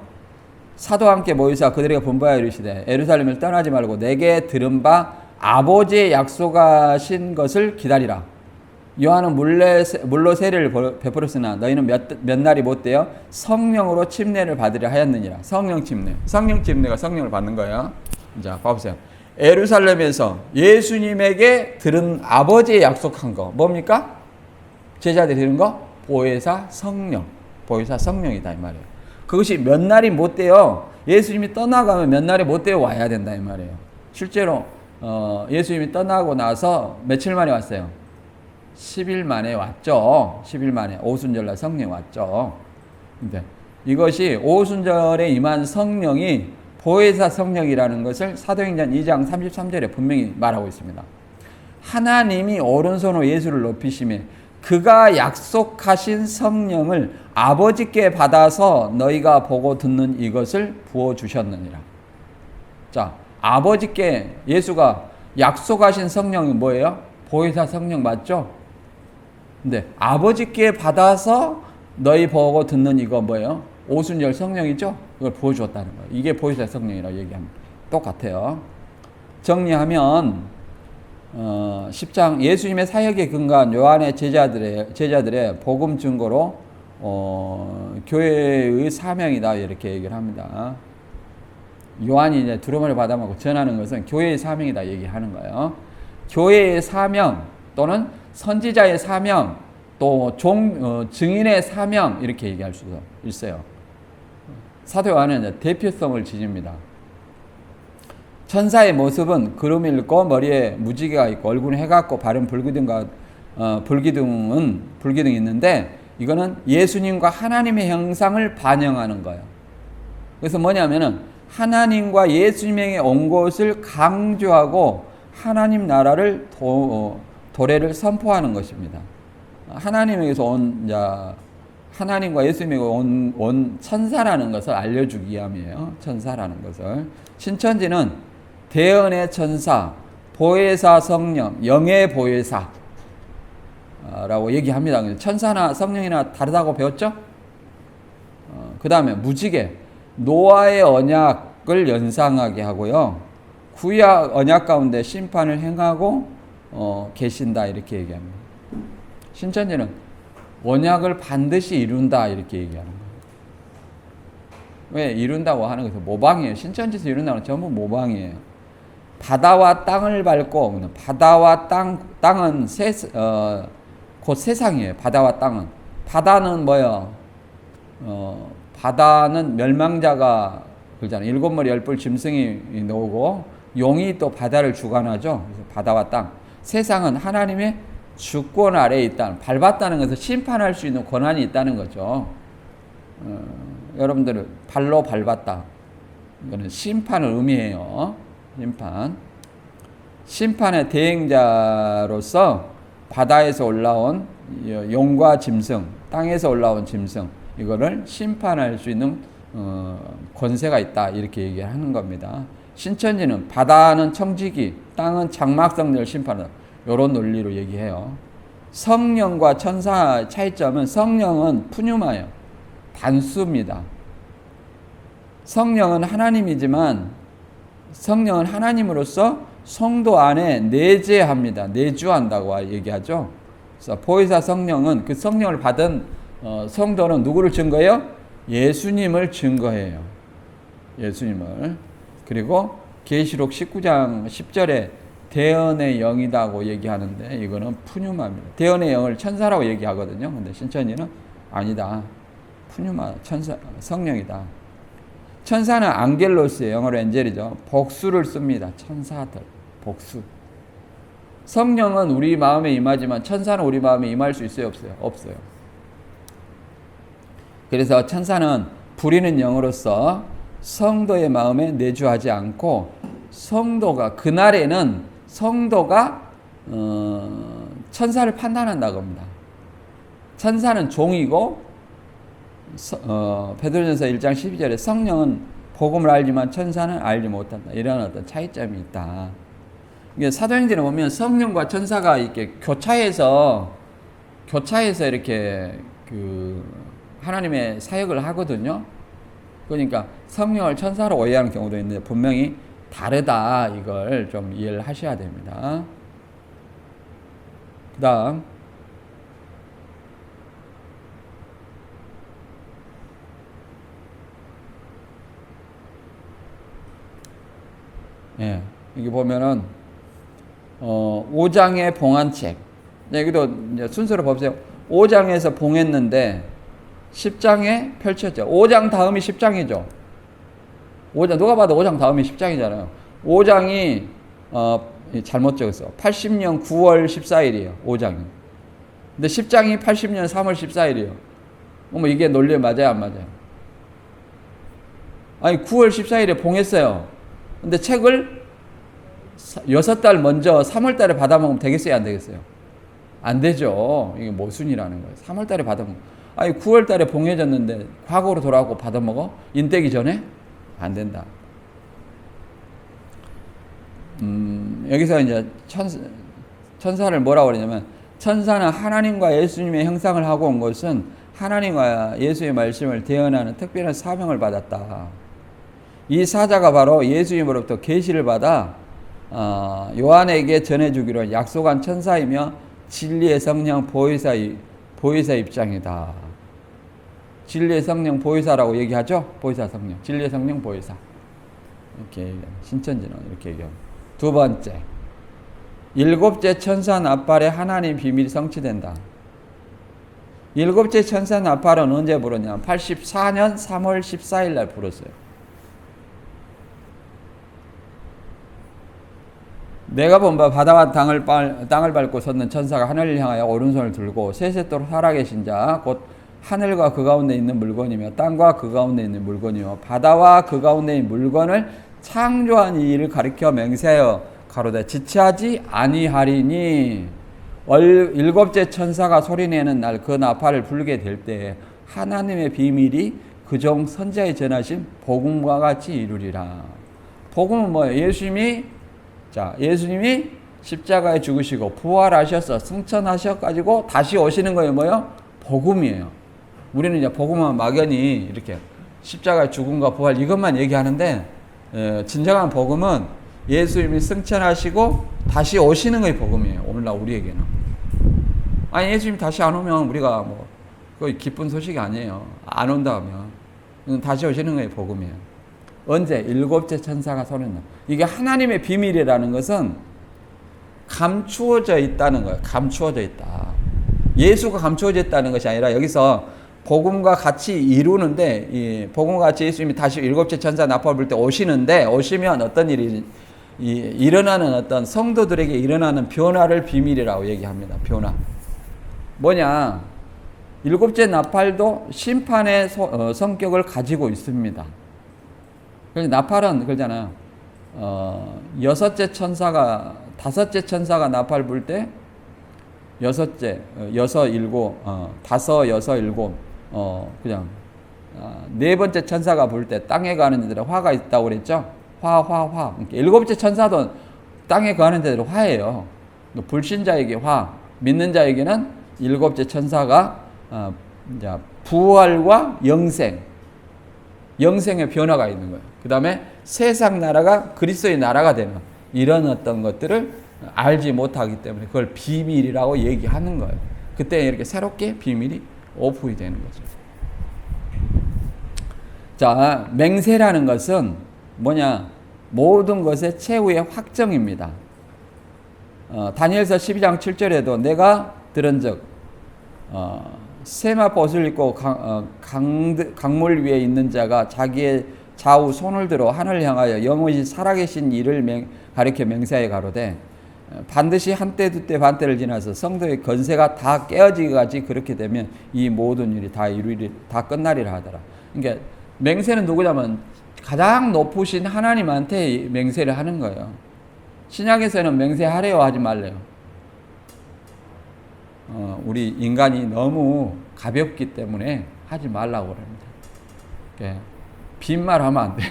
사도와 함께 모이사 그들에게 분부하여 이르시되 예루살렘을 떠나지 말고 내게 들은 바 아버지의 약속하신 것을 기다리라. 요한은 물로 세례를 베풀었으나 너희는 몇 날이 못되어 성령으로 침례를 받으려 하였느니라. 성령 침례가 성령을 받는 거예요. 자, 봐보세요. 예루살렘에서 예수님에게 들은 아버지의 약속한 거 뭡니까? 제자들이 들은 거? 보혜사 성령이다 이 말이에요. 그것이 몇 날이 못되어 예수님이 떠나가면 몇 날이 못되어 와야 된다 이 말이에요. 실제로 예수님이 떠나고 나서 며칠 만에 왔어요? 10일 만에 왔죠. 10일 만에 오순절날 성령이 왔죠. 근데 이것이 오순절에 임한 성령이 보혜사 성령이라는 것을 사도행전 2장 33절에 분명히 말하고 있습니다. 하나님이 오른손으로 예수를 높이시며 그가 약속하신 성령을 아버지께 받아서 너희가 보고 듣는 이것을 부어주셨느니라. 자, 아버지께 예수가 약속하신 성령이 뭐예요? 보혜사 성령 맞죠? 근데 아버지께 받아서 너희 보고 듣는 이거 뭐예요? 오순절 성령이죠? 그걸 부어주었다는 거예요. 이게 보혜사 성령이라고 얘기합니다. 똑같아요. 정리하면 10장 예수님의 사역에 근거한 요한의 제자들의 복음 증거로 교회의 사명이다 이렇게 얘기를 합니다. 요한이 이제 두루마리 받아먹고 전하는 것은 교회의 사명이다 얘기하는 거예요. 교회의 사명 또는 선지자의 사명 또 증인의 사명 이렇게 얘기할 수도 있어요. 사도 요한은 이제 대표성을 지닙니다. 천사의 모습은 구름이 있고 머리에 무지개가 있고 얼굴은 해가 있고 발은 불기둥이 있는데 이거는 예수님과 하나님의 형상을 반영하는 거예요. 그래서 뭐냐면은 하나님과 예수님의 온 것을 강조하고 하나님 나라를 도래를 선포하는 것입니다. 하나님에게서 하나님과 예수님에게 온 천사라는 것을 알려주기 위함이에요. 천사라는 것을. 신천지는 대언의 천사, 보혜사 성령, 영의 보혜사 라고 얘기합니다. 천사나 성령이나 다르다고 배웠죠? 그 다음에 무지개, 노아의 언약을 연상하게 하고요. 구약 언약 가운데 심판을 행하고 계신다 이렇게 얘기합니다. 신천지는 언약을 반드시 이룬다 이렇게 얘기하는 거예요. 왜 이룬다고 하는 것은 모방이에요. 신천지에서 이룬다는 건 전부 모방이에요. 바다와 땅을 밟고 바다와 땅은 곧 세상이에요. 바다와 땅은 바다는 뭐예요? 바다는 멸망자가 그러잖아요. 7머리 10뿔 짐승이 나오고 용이 또 바다를 주관하죠. 그래서 바다와 땅. 세상은 하나님의 주권 아래에 있다. 밟았다는 것은 심판할 수 있는 권한이 있다는 거죠. 여러분들을 발로 밟았다. 이거는 심판을 의미해요. 심판의 대행자로서 바다에서 올라온 용과 짐승, 땅에서 올라온 짐승, 이거를 심판할 수 있는 권세가 있다 이렇게 얘기하는 겁니다. 신천지는 바다는 청지기, 땅은 장막성들을 심판한다. 이런 논리로 얘기해요. 성령과 천사 차이점은 성령은 푸뉴마예요. 단수입니다. 성령은 하나님이지만 성령은 하나님으로서 성도 안에 내재합니다. 내주한다고 얘기하죠. 그래서 보혜사 성령은 그 성령을 받은 성도는 누구를 증거해요? 예수님을 증거해요. 예수님을. 그리고 계시록 19장 10절에 대언의 영이다고 얘기하는데 이거는 푸뉴마입니다. 대언의 영을 천사라고 얘기하거든요. 근데 신천지는 아니다. 푸뉴마, 천사, 성령이다. 천사는 안겔로스예요. 영어로 엔젤이죠. 복수를 씁니다. 천사들, 복수. 성령은 우리 마음에 임하지만 천사는 우리 마음에 임할 수 있어요, 없어요? 없어요. 그래서 천사는 부리는 영으로서 성도의 마음에 내주하지 않고 성도가 그날에는 성도가 천사를 판단한다고 합니다. 천사는 종이고 베드로전서 1장 12절에 성령은 복음을 알지만 천사는 알지 못한다. 이런 어떤 차이점이 있다. 이게 사도행전에 보면 성령과 천사가 이렇게 교차해서 이렇게 그 하나님의 사역을 하거든요. 그러니까 성령을 천사로 오해하는 경우도 있는데 분명히 다르다. 이걸 좀 이해를 하셔야 됩니다. 그 다음 예, 여기 보면은 5장의 봉안책. 여기도 이제 순서로 보세요. 5장에서 봉했는데 10장에 펼쳤죠. 5장 다음이 10장이죠. 5장 누가 봐도 5장 다음이 10장이잖아요. 5장이 잘못 적었어. 80년 9월 14일이에요. 5장이. 근데 10장이 80년 3월 14일이에요. 뭐 이게 논리 맞아요, 안 맞아요? 아니 9월 14일에 봉했어요. 근데 책을 6달 먼저 3월달에 받아먹으면 되겠어요, 안 되겠어요? 안 되죠. 이게 모순이라는 거예요. 3월달에 받아먹으면. 아니 9월달에 봉해졌는데 과거로 돌아가고 받아먹어? 인되기 전에? 안 된다. 여기서 이제 천사를 뭐라고 그러냐면 천사는 하나님과 예수님의 형상을 하고 온 것은 하나님과 예수의 말씀을 대언하는 특별한 사명을 받았다. 이 사자가 바로 예수님으로부터 계시를 받아 요한에게 전해주기로 약속한 천사이며 진리의 성령 보혜사 입장이다. 진리의 성령 보혜사라고 얘기하죠? 보혜사 성령. 진리의 성령 보혜사. 이렇게 신천지는 이렇게 얘기합니다. 두 번째, 7째 천사 나팔에 하나님 비밀이 성취된다. 7째 천사 나팔은 언제 불었냐? 84년 3월 14일 날 불었어요. 내가 본 바 바다와 땅을 밟고 섰는 천사가 하늘을 향하여 오른손을 들고 세세토록 살아계신 자 곧 하늘과 그 가운데 있는 물건이며 땅과 그 가운데 있는 물건이며 바다와 그 가운데 있는 물건을 창조한 이 일을 가리켜 맹세하여 가로되 지체하지 아니하리니 7째 천사가 소리내는 날 그 나팔을 불게 될 때에 하나님의 비밀이 그종 선지자에 전하신 복음과 같이 이루리라. 복음은 뭐예요? 예수님이 십자가에 죽으시고 부활하셔서 승천하셔가지고 다시 오시는 거예요. 뭐예요? 복음이에요. 우리는 이제 복음은 막연히 이렇게 십자가의 죽음과 부활 이것만 얘기하는데 진정한 복음은 예수님이 승천하시고 다시 오시는 것이 복음이에요. 오늘날 우리에게는. 아니 예수님이 다시 안 오면 우리가 뭐 거의 기쁜 소식이 아니에요. 안 온다 하면 다시 오시는 것이 복음이에요. 언제? 7째 천사가 소리낸다. 이게 하나님의 비밀이라는 것은 감추어져 있다는 거예요. 감추어져 있다. 예수가 감추어져 있다는 것이 아니라 여기서 복음과 같이 이루는데 이 복음과 같이 예수님이 다시 7째 천사 나팔 불 때 오시면 어떤 일이 일어나는 어떤 성도들에게 일어나는 변화를 비밀이라고 얘기합니다. 변화. 뭐냐? 7째 나팔도 심판의 성격을 가지고 있습니다. 그래서 나팔은 그러잖아요. 5째 천사가 나팔 불 때 6째, 6, 7, 5, 6, 7 그냥 4번째 천사가 불 때 땅에 가는 데들은 화가 있다고 그랬죠? 화. 7째 천사도 땅에 가는 데들은 화예요. 불신자에게 화, 믿는 자에게는 7째 천사가 부활과 영생의 변화가 있는 거예요. 그 다음에 세상 나라가 그리스도의 나라가 되는 이런 어떤 것들을 알지 못하기 때문에 그걸 비밀이라고 얘기하는 거예요. 그때 이렇게 새롭게 비밀이 오픈이 되는 거죠. 자, 맹세라는 것은 뭐냐? 모든 것의 최후의 확정입니다. 다니엘서 12장 7절에도 내가 들은즉 세마포 옷을 입고 강물 위에 있는 자가 자기의 좌우 손을 들어 하늘을 향하여 영원히 살아계신 이를 가리켜 맹세하여 가로되 반드시 한때 두때 반때를 지나서 성도의 건세가 다 깨어지기까지 그렇게 되면 이 모든 일이 다 끝나리라 하더라. 그러니까 맹세는 누구냐면 가장 높으신 하나님한테 맹세를 하는 거예요. 신약에서는 맹세하래요 하지 말래요. 우리 인간이 너무 가볍기 때문에 하지 말라고 그럽니다. 빈말하면 안 돼.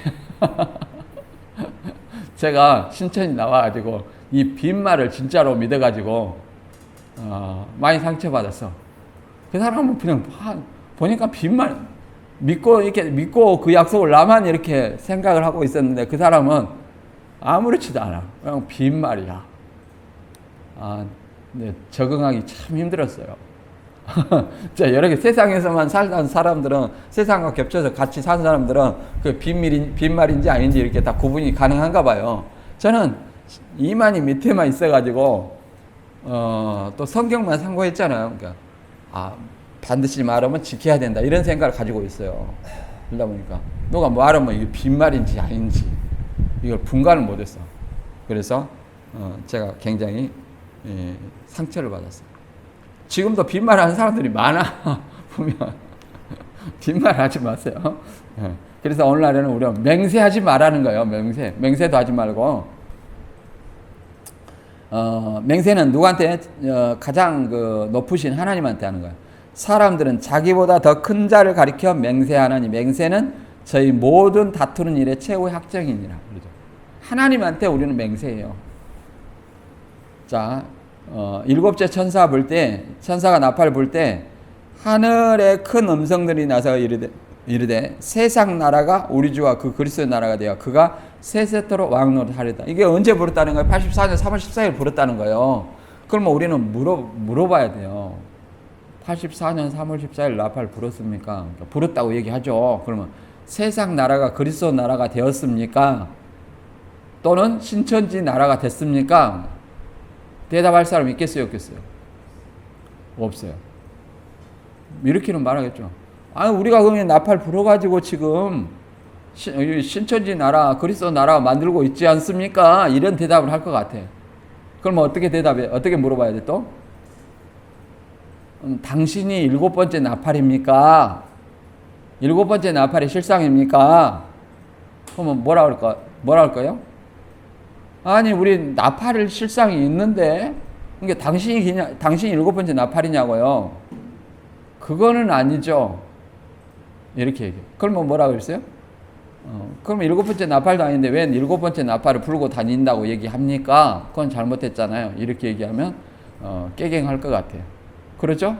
제가 신천이 나와가지고 이 빈말을 진짜로 믿어가지고 많이 상처받았어. 그 사람은 그냥 보니까 빈말 믿고 그 약속을 나만 이렇게 생각을 하고 있었는데 그 사람은 아무렇지도 않아. 그냥 빈말이야. 네, 적응하기 참 힘들었어요. 자, 여러 개 세상에서만 살던 사람들은 세상과 겹쳐서 같이 산 사람들은 그 빈말인지 아닌지 이렇게 다 구분이 가능한가 봐요. 저는 이만희 밑에만 있어가지고 또 성경만 참고했잖아요. 그러니까 반드시 말하면 지켜야 된다 이런 생각을 가지고 있어요. 그러다 보니까 누가 말하면 이게 빈말인지 아닌지 이걸 분간을 못했어. 그래서 제가 굉장히 상처를 받았어요. 지금도 빈말하는 사람들이 많아. 보면 빈말하지 마세요. 그래서 오늘날에는 우리가 맹세하지 말라는 거예요. 맹세도 하지 말고 맹세는 누구한테 가장 높으신 하나님한테 하는 거예요. 사람들은 자기보다 더 큰 자를 가리켜 맹세하나니 맹세는 저희 모든 다투는 일의 최고의 학정이니라. 그러죠. 하나님한테 우리는 맹세해요. 자, 일곱째 천사 볼 때, 천사가 나팔 불 때 하늘에 큰 음성들이 나서 이르되 세상 나라가 우리 주와 그 그리스도의 나라가 되어 그가 세세토록 왕노릇하리다. 이게 언제 부르다는 거예요? 84년 3월 14일 부르다는 거예요. 그러면 우리는 물어봐야 돼요. 84년 3월 14일 나팔 불었습니까? 그러니까 불었다고 얘기하죠. 그러면 세상 나라가 그리스도 나라가 되었습니까? 또는 신천지 나라가 됐습니까? 대답할 사람 있겠어요? 없겠어요? 없어요. 이렇게는 말하겠죠. 우리가 그냥 나팔 불어가지고 지금 신천지 나라, 그리스도 나라 만들고 있지 않습니까? 이런 대답을 할 것 같아. 그러면 어떻게 대답해? 어떻게 물어봐야 돼 또? 당신이 일곱 번째 나팔입니까? 일곱 번째 나팔이 실상입니까? 그러면 뭐라 할 거예요? 아니, 우리 나팔을 실상이 있는데, 그러니까 당신이 일곱 번째 나팔이냐고요? 그거는 아니죠. 이렇게 얘기해요. 그러면 뭐라 그랬어요? 그럼 일곱 번째 나팔도 아닌데 왜 일곱 번째 나팔을 불고 다닌다고 얘기합니까? 그건 잘못했잖아요. 이렇게 얘기하면, 깨갱할 것 같아요. 그렇죠?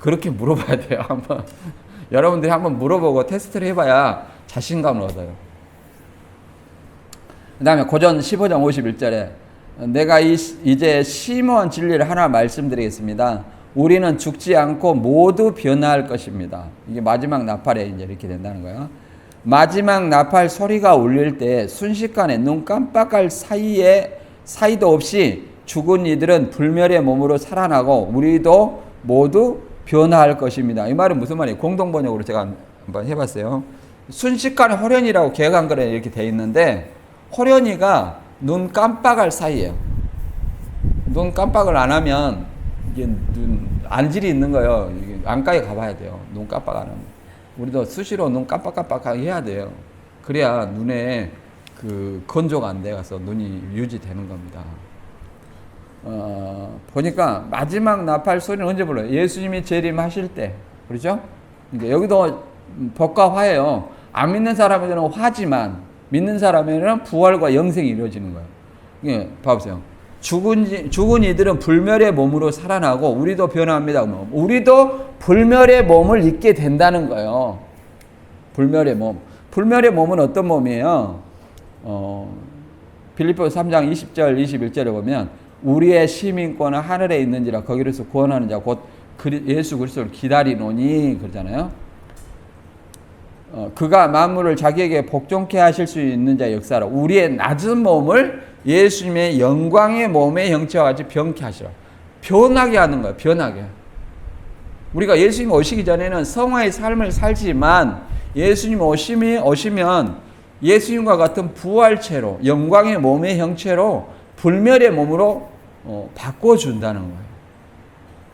그렇게 물어봐야 돼요. 한번. 여러분들이 한번 물어보고 테스트를 해봐야 자신감을 얻어요. 그 다음에 고전 15장 51절에 내가 이제 심오한 진리를 하나 말씀드리겠습니다. 우리는 죽지 않고 모두 변화할 것입니다. 이게 마지막 나팔에 이제 이렇게 된다는 거예요. 마지막 나팔 소리가 울릴 때 순식간에 눈 깜빡할 사이도 없이 죽은 이들은 불멸의 몸으로 살아나고 우리도 모두 변화할 것입니다. 이 말은 무슨 말이에요? 공동번역으로 제가 한번 해봤어요. 순식간에 호련이라고 개혁한글에 이렇게 돼 있는데 호련이가 눈 깜빡할 사이에요. 눈 깜빡을 안 하면 이게 안질이 있는 거예요. 이게 안과에 가봐야 돼요. 눈 깜빡 안 하면. 우리도 수시로 눈 깜빡깜빡하게 해야 돼요. 그래야 눈에 그 건조가 안 돼서 눈이 유지되는 겁니다. 보니까 마지막 나팔 소리는 언제 불러요? 예수님이 재림하실 때. 그렇죠? 그러니까 여기도 법과 화예요. 안 믿는 사람에게는 화지만 믿는 사람에게는 부활과 영생이 이루어지는 거예요. 예, 봐보세요. 죽은 이들은 불멸의 몸으로 살아나고 우리도 변화합니다. 우리도 불멸의 몸을 입게 된다는 거예요. 불멸의 몸. 불멸의 몸은 어떤 몸이에요? 빌립보서 3장 20절 21절에 보면 우리의 시민권은 하늘에 있는지라 거기로서 구원하는 자 곧 예수 그리스도를 기다리노니 그러잖아요. 그가 만물을 자기에게 복종케 하실 수 있는 자의 역사로 우리의 낮은 몸을 예수님의 영광의 몸의 형체와 같이 변케 하시라. 변하게 하는 거예요. 변하게. 우리가 예수님 오시기 전에는 성화의 삶을 살지만 예수님 오시면 예수님과 같은 부활체로 영광의 몸의 형체로 불멸의 몸으로 바꿔준다는 거예요.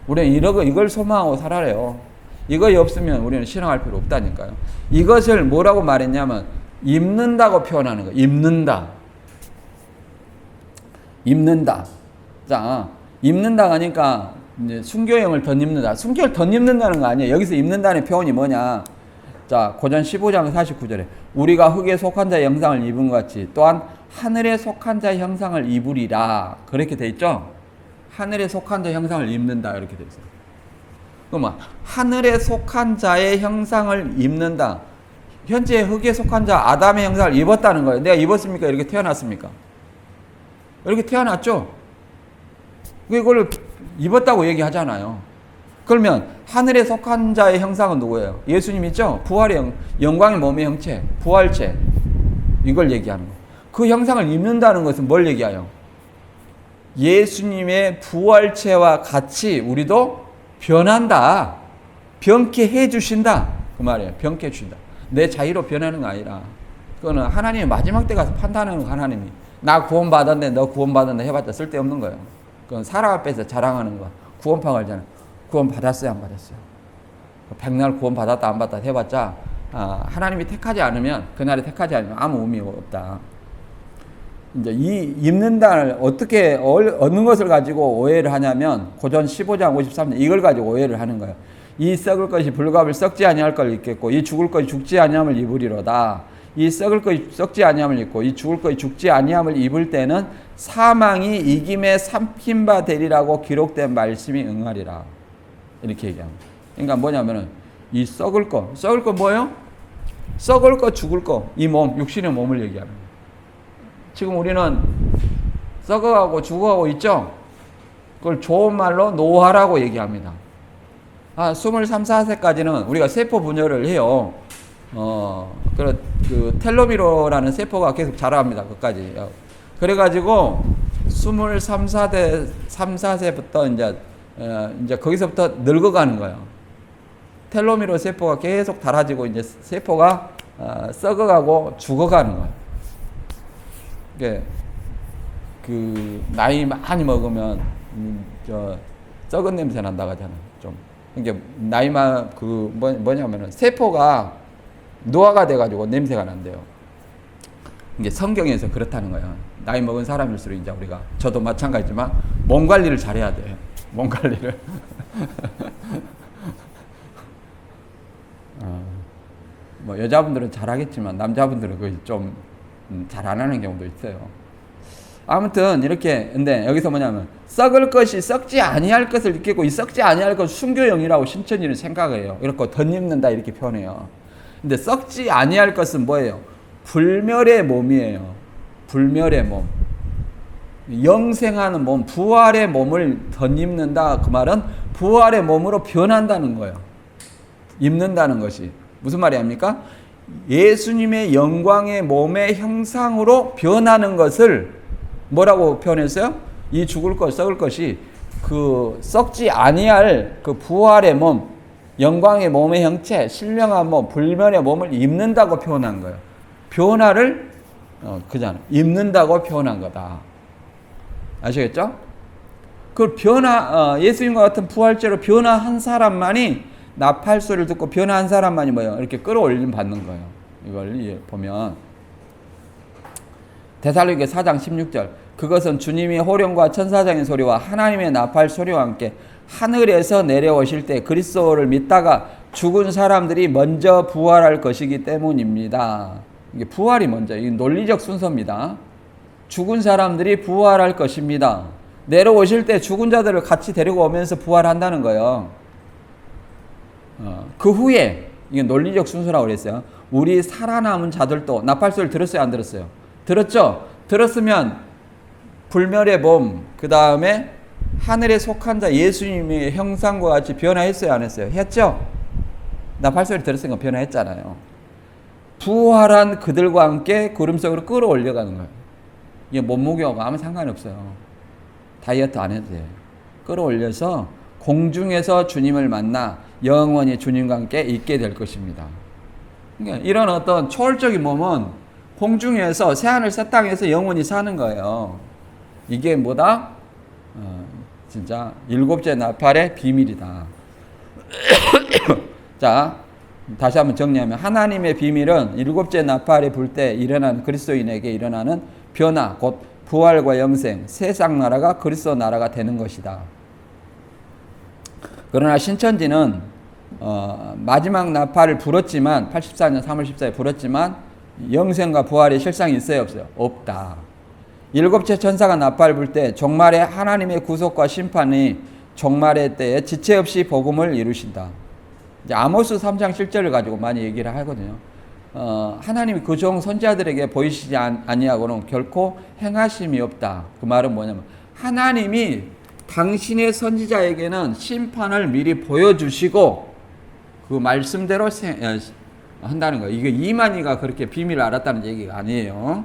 우리는 이걸 소망하고 살아요. 이거 없으면 우리는 신앙할 필요 없다니까요. 이것을 뭐라고 말했냐면 입는다고 표현하는 거예요. 입는다. 자, 입는다 하니까 이제 순교형을 덧입는다. 순교를 덧입는다는 거 아니에요. 여기서 입는다는 표현이 뭐냐? 자, 고전 15장 49절에 우리가 흙에 속한 자의 형상을 입은 것 같이 또한 하늘에 속한 자의 형상을 입으리라. 그렇게 돼 있죠? 하늘에 속한 자의 형상을 입는다. 이렇게 돼 있어요. 그러면 하늘에 속한 자의 형상을 입는다. 현재 흙에 속한 자 아담의 형상을 입었다는 거예요. 내가 입었습니까? 이렇게 태어났습니까? 이렇게 태어났죠? 이걸 입었다고 얘기하잖아요. 그러면 하늘에 속한 자의 형상은 누구예요? 예수님 있죠? 부활의 영광의 몸의 형체, 부활체. 이걸 얘기하는 거예요. 그 형상을 입는다는 것은 뭘 얘기해요? 예수님의 부활체와 같이 우리도 변한다. 변케 해주신다. 그 말이에요. 변케 해주신다. 내 자유로 변하는 거 아니라 그거는 하나님의 마지막 때 가서 판단하는 거. 하나님이 나 구원받았네 너 구원받았네 해봤자 쓸데없는 거예요. 그건 사람 앞에서 자랑하는 거. 구원파가 알잖아. 구원 받았어요 안 받았어요? 백날 구원 받았다 안 받았다 해봤자 하나님이 택하지 않으면 그날에 택하지 않으면 아무 의미가 없다. 이제 이 입는다를 어떻게 어느 것을 가지고 오해를 하냐면 고전 15장 53절 이걸 가지고 오해를 하는 거예요. 이 썩을 것이 불갑을 썩지 아니할 걸 입겠고 이 죽을 것이 죽지 아니함을 입으리로다. 이 썩을 것이 썩지 아니함을 입고 이 죽을 것이 죽지 아니함을 입을 때는 사망이 이김에 삼킨 바 되리라고 기록된 말씀이 응하리라. 이렇게 얘기합니다. 그러니까 뭐냐면은 이 썩을 거 뭐예요? 썩을 거 죽을 거 이 몸 육신의 몸을 얘기하는 거예요. 지금 우리는 썩어가고 죽어가고 있죠? 그걸 좋은 말로 노화라고 얘기합니다. 23, 4세까지는 우리가 세포 분열을 해요. 그 텔로미러라는 세포가 계속 자라갑니다. 그까지. 그래가지고 23, 4세부터 이제 거기서부터 늙어가는 거예요. 텔로미러 세포가 계속 닳아지고 이제 세포가 썩어가고 죽어가는 거예요. 그 나이 많이 먹으면 썩은 냄새 난다고 하잖아요. 좀 이게 나이만 뭐냐면은 세포가 노화가 돼가지고 냄새가 난대요. 이게 성경에서 그렇다는 거예요. 나이 먹은 사람일수록 이제 우리가 저도 마찬가지지만 몸 관리를 잘해야 돼요. 몸 관리를. 뭐 여자분들은 잘하겠지만 남자분들은 거의 좀 잘 안 하는 경우도 있어요. 아무튼 이렇게 근데 여기서 뭐냐면 썩을 것이 썩지 아니할 것을 입겠고 이 썩지 아니할 것 순교형이라고 신천지는 생각해요. 이렇게 덧입는다 이렇게 표현해요. 근데 썩지 아니할 것은 뭐예요? 불멸의 몸이에요. 불멸의 몸. 영생하는 몸, 부활의 몸을 덧입는다. 그 말은 부활의 몸으로 변한다는 거예요. 입는다는 것이. 무슨 말이 합니까? 예수님의 영광의 몸의 형상으로 변하는 것을 뭐라고 표현했어요? 이 죽을 것, 썩을 것이 그 썩지 아니할 그 부활의 몸, 영광의 몸의 형체, 신령한 몸, 불멸의 몸을 입는다고 표현한 거예요. 변화를 그잖아. 입는다고 표현한 거다. 아시겠죠? 그 예수님과 같은 부활체로 변화한 사람만이 나팔 소리를 듣고 변화한 사람만이 뭐예요? 이렇게 끌어올림 받는 거예요. 이걸 보면 데살로니가 4장 16절 그것은 주님이 호령과 천사장의 소리와 하나님의 나팔 소리와 함께 하늘에서 내려오실 때 그리스도를 믿다가 죽은 사람들이 먼저 부활할 것이기 때문입니다. 이게 부활이 먼저, 이 논리적 순서입니다. 죽은 사람들이 부활할 것입니다. 내려오실 때 죽은 자들을 같이 데리고 오면서 부활한다는 거예요. 그 후에 이게 논리적 순서라고 그랬어요. 우리 살아남은 자들도 나팔 소리를 들었어요, 안 들었어요? 들었죠? 들었으면 불멸의 몸, 그 다음에 하늘에 속한 자 예수님의 형상과 같이 변화했어요, 안 했어요? 했죠? 나팔 소리 들었으니까 변화했잖아요. 부활한 그들과 함께 구름 속으로 끌어올려가는 거예요. 이게 몸무게하고 아무 상관이 없어요. 다이어트 안 해도 돼요. 끌어올려서 공중에서 주님을 만나 영원히 주님과 함께 있게 될 것입니다. 그러니까 이런 어떤 초월적인 몸은 공중에서 새하늘 새 땅에서 영원히 사는 거예요. 이게 뭐다? 진짜 일곱째 나팔의 비밀이다. 자, 다시 한번 정리하면 하나님의 비밀은 일곱째 나팔이 불 때 일어나는 그리스도인에게 일어나는 변화, 곧 부활과 영생, 세상 나라가 그리스도 나라가 되는 것이다. 그러나 신천지는 마지막 나팔을 불었지만 84년 3월 14일 불었지만 영생과 부활이 실상이 있어요, 없어요? 없다. 일곱째 천사가 나팔을 불 때 종말의 하나님의 구속과 심판이 종말의 때에 지체 없이 복음을 이루신다. 이제 아모스 3장 7절을 가지고 많이 얘기를 하거든요. 하나님이 그 종 선지자들에게 보이시지 아니하고는 결코 행하심이 없다. 그 말은 뭐냐면 하나님이 당신의 선지자에게는 심판을 미리 보여주시고 그 말씀대로 한다는 거예요. 이게 이만희가 그렇게 비밀을 알았다는 얘기가 아니에요.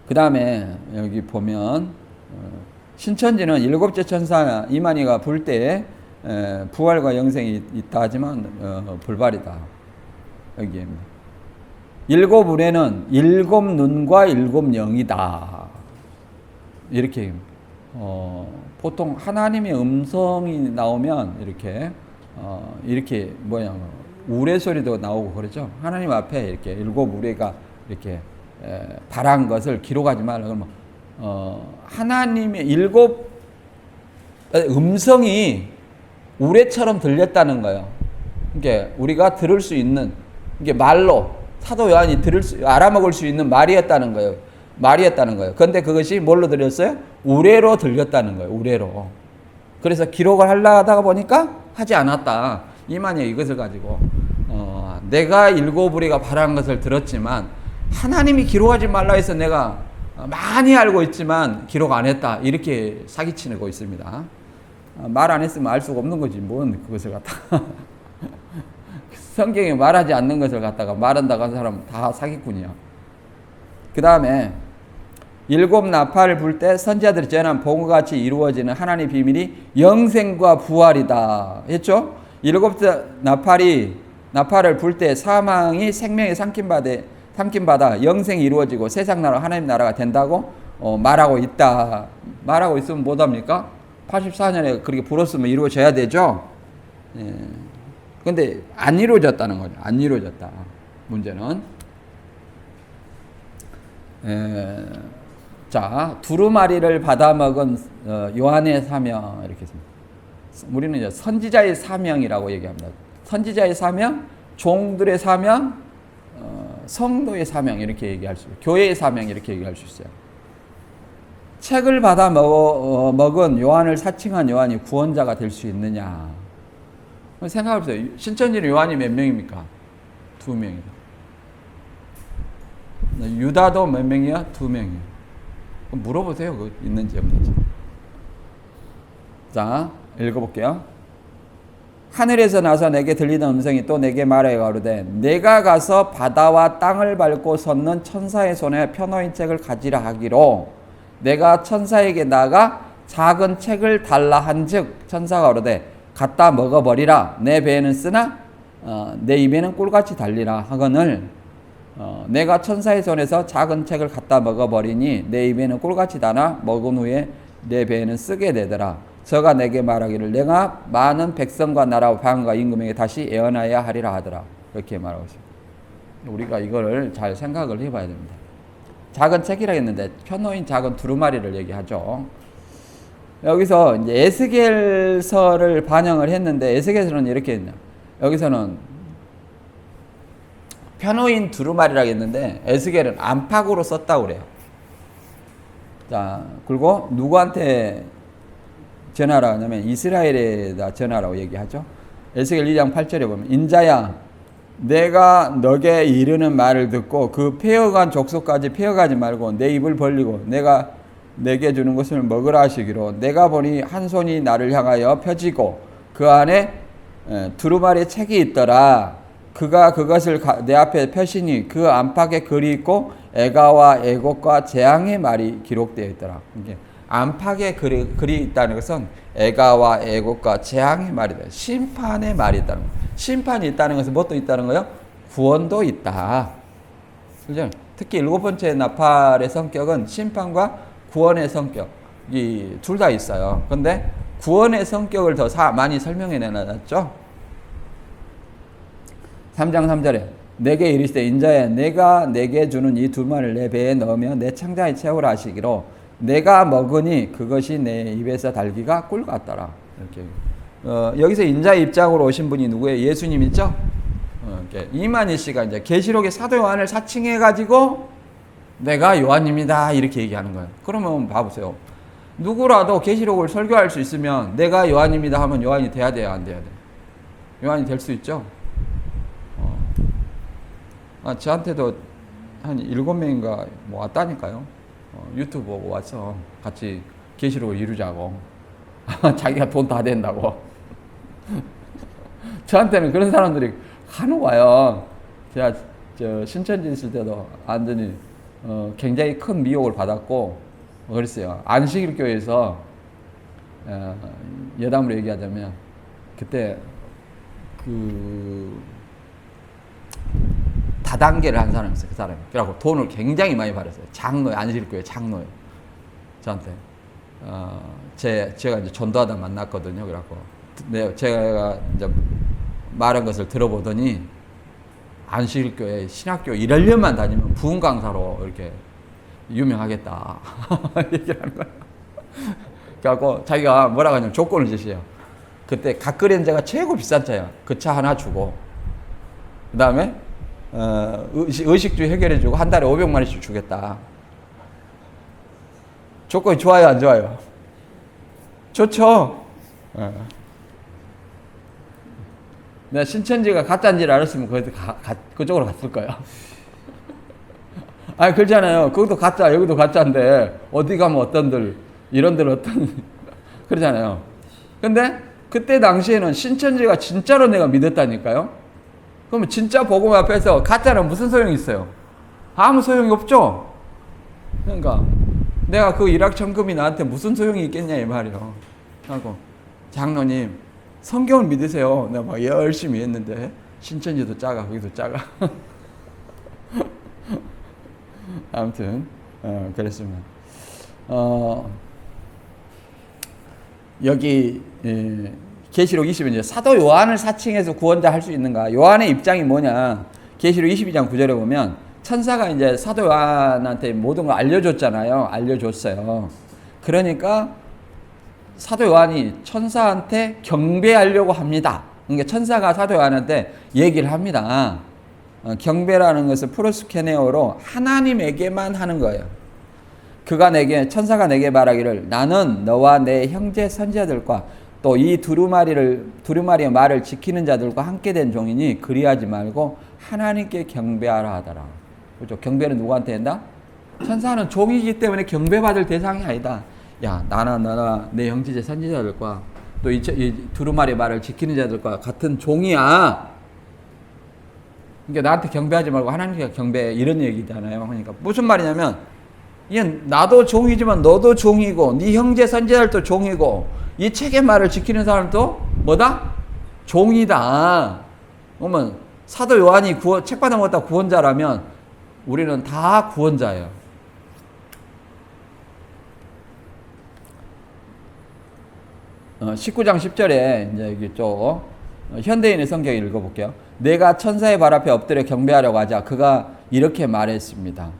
그 다음에 여기 보면 신천지는 일곱째 천사 이만희가 불 때 부활과 영생이 있다 하지만 불발이다. 여기입니다. 일곱 우레는 일곱 눈과 일곱 영이다. 이렇게 보통 하나님의 음성이 나오면 이렇게 우레 소리도 나오고 그러죠. 하나님 앞에 이렇게 일곱 우레가 이렇게 바란 것을 기록하지 말라 그러면 하나님의 일곱 음성이 우레처럼 들렸다는 거예요. 이게 우리가 들을 수 있는 이게 말로 사도 요한이 알아먹을 수 있는 말이었다는 거예요. 그런데 그것이 뭘로 들렸어요? 우레로 들렸다는 거예요. 우레로. 그래서 기록을 하려다가 보니까 하지 않았다. 이만희 이것을 가지고 내가 일곱 우레가 바라는 것을 들었지만 하나님이 기록하지 말라 해서 내가 많이 알고 있지만 기록 안 했다. 이렇게 사기치고 있습니다. 말 안 했으면 알 수가 없는 거지. 뭔 그것을 갖다가 성경에 말하지 않는 것을 갖다가 말한다고 한 사람은 다 사기꾼이야. 그 다음에 일곱 나팔을 불 때 선지자들이 전한 복음과 같이 이루어지는 하나님의 비밀이 영생과 부활이다 했죠. 일곱째 나팔을 불 때 사망이 생명에 삼킴받아 영생이 이루어지고 세상 나라 하나님 나라가 된다고 말하고 있다. 말하고 있으면 못합니까? 84년에 그렇게 불었으면 이루어져야 되죠. 근데 안 이루어졌다는 거죠. 안 이루어졌다. 문제는 자, 두루마리를 받아먹은 요한의 사명 이렇게 했습니다. 우리는 이제 선지자의 사명이라고 얘기합니다. 선지자의 사명, 종들의 사명, 성도의 사명 이렇게 얘기할 수 있어요. 교회의 사명 이렇게 얘기할 수 있어요. 책을 받아 먹은 요한을 사칭한 요한이 구원자가 될 수 있느냐? 생각해보세요. 신천지는 요한이 몇 명입니까? 2명이다. 유다도 몇 명이야? 2명이야. 물어보세요. 그거 있는지 없는지. 자, 읽어볼게요. 하늘에서 나서 내게 들리는 음성이 또 내게 말하여 가로되 내가 가서 바다와 땅을 밟고 섰는 천사의 손에 펴놓인 책을 가지라 하기로 내가 천사에게 나가 작은 책을 달라 한즉 천사가 가로되 갖다 먹어버리라. 내 배에는 쓰나 내 입에는 꿀같이 달리라 하거늘 내가 천사의 손에서 작은 책을 갖다 먹어버리니 내 입에는 꿀같이 달아 먹은 후에 내 배에는 쓰게 되더라. 저가 내게 말하기를 내가 많은 백성과 나라와 방과 임금에게 다시 예언하여야 하리라 하더라. 이렇게 말하고 있습니다. 우리가 이거를 잘 생각을 해봐야 됩니다. 작은 책이라 했는데 펴놓인 작은 두루마리를 얘기하죠. 여기서 이제 에스겔서를 반영을 했는데 에스겔서는 이렇게 했냐. 여기서는 펴놓인 두루마리라고 했는데 에스겔은 안팎으로 썼다고 그래요. 자, 그리고 누구한테 전하라고 하냐면 이스라엘에다 전하라고 얘기하죠. 에스겔 2장 8절에 보면 인자야 내가 너게 이르는 말을 듣고 그 폐허간 족속까지 폐허가지 말고 내 입을 벌리고 내가 내게 주는 것을 먹으라 하시기로 내가 보니 한 손이 나를 향하여 펴지고 그 안에 두루마리 책이 있더라. 그가 그것을 내 앞에 펴시니 그 안팎에 글이 있고 애가와 애곡과 재앙의 말이 기록되어 있더라. 이게 안팎에 글이 있다는 것은 애가와 애곡과 재앙의 말이다. 심판의 말이 있다는 거예요. 심판이 있다는 것은 무엇도 있다는 거예요? 구원도 있다. 그죠? 특히 7번째 나팔의 성격은 심판과 구원의 성격이 둘 다 있어요. 근데 구원의 성격을 더 많이 설명해 내놨죠. 3장 3절에 내게 이르시되 인자야 내가 내게 주는 이 두 마리를 내 배에 넣으며 내 창자에 채우라 하시기로 내가 먹으니 그것이 내 입에서 달기가 꿀 같더라. 이렇게 여기서 인자의 입장으로 오신 분이 누구예요? 예수님 있죠? 이만희 씨가 이제 계시록의 사도 요한을 사칭해 가지고 내가 요한입니다 이렇게 얘기하는 거예요. 그러면 봐보세요. 누구라도 계시록을 설교할 수 있으면 내가 요한입니다 하면 요한이 돼야 돼요, 안 돼야 돼요? 요한이 될 수 있죠? 저한테도 한 7명인가 뭐 왔다니까요. 유튜브 보고 와서 같이 계시록을 이루자고. 자기가 돈 다 된다고. 저한테는 그런 사람들이 간혹 와요. 제가 신천지 있을 때도 완전히 굉장히 큰 미혹을 받았고 그랬어요. 안식일교회에서 여담으로 얘기하자면 그때 다단계를 한 사람이 있어요. 그 사람이. 그래갖고 돈을 굉장히 많이 받았어요. 장로예요. 안식일교회 장로예요. 저한테. 제가 이제 전도하다 만났거든요. 그래갖고 제가 이제 말한 것을 들어보더니 안식일교회 신학교 1년만 다니면 부흥 강사로 이렇게 유명하겠다. 얘기하는 거예요. 그래갖고 자기가 뭐라고 하냐면 조건을 제시해요. 그때 갓그랜저가 최고 비싼 차야. 그 차 하나 주고 그 다음에 의식주 해결해주고 한 달에 500만 원씩 주겠다. 조건이 좋아요, 안 좋아요? 좋죠. 내가 신천지가 가짜인지를 알았으면 그쪽으로 갔을 거야. 아니 그렇잖아요. 거기도 가짜, 여기도 가짜인데 어디 가면 어떤들, 이런들 어떤 그러잖아요. 근데 그때 당시에는 신천지가 진짜로 내가 믿었다니까요. 그러면 진짜 복음 앞에서 가짜는 무슨 소용이 있어요? 아무 소용이 없죠. 그러니까 내가 그 일확천금이 나한테 무슨 소용이 있겠냐 이 말이에요. 하고 장로님 성경을 믿으세요. 내가 막 열심히 했는데 신천지도 작아, 거기도 작아. 아무튼 그랬습니다. 여기 계시록 20은 이제 사도 요한을 사칭해서 구원자 할 수 있는가? 요한의 입장이 뭐냐? 계시록 22장 9절에 보면 천사가 이제 사도 요한한테 모든 걸 알려줬잖아요. 알려줬어요. 그러니까 사도 요한이 천사한테 경배하려고 합니다. 그러니까 천사가 사도 요한한테 얘기를 합니다. 경배라는 것은 프로스케네오로 하나님에게만 하는 거예요. 천사가 내게 말하기를 나는 너와 내 형제 선지자들과 또 이 두루마리의 말을 지키는 자들과 함께 된 종이니 그리하지 말고 하나님께 경배하라 하더라. 그렇죠? 경배는 누구한테 한다? 천사는 종이기 때문에 경배받을 대상이 아니다. 야, 나나 내 형제 선지자들과 또 이 두루마리의 말을 지키는 자들과 같은 종이야. 그러니까 나한테 경배하지 말고 하나님께 경배해 이런 얘기잖아요. 그러니까 무슨 말이냐면 나도 종이지만 너도 종이고 네 형제 선지자들도 종이고 이 책의 말을 지키는 사람도 뭐다? 종이다. 그러면 사도 요한이 책 받아 먹었다 구원자라면 우리는 다 구원자예요. 어, 19장 10절에 이제 여기 좀 현대인의 성경을 읽어볼게요. 내가 천사의 발 앞에 엎드려 경배하려고 하자 그가 이렇게 말했습니다.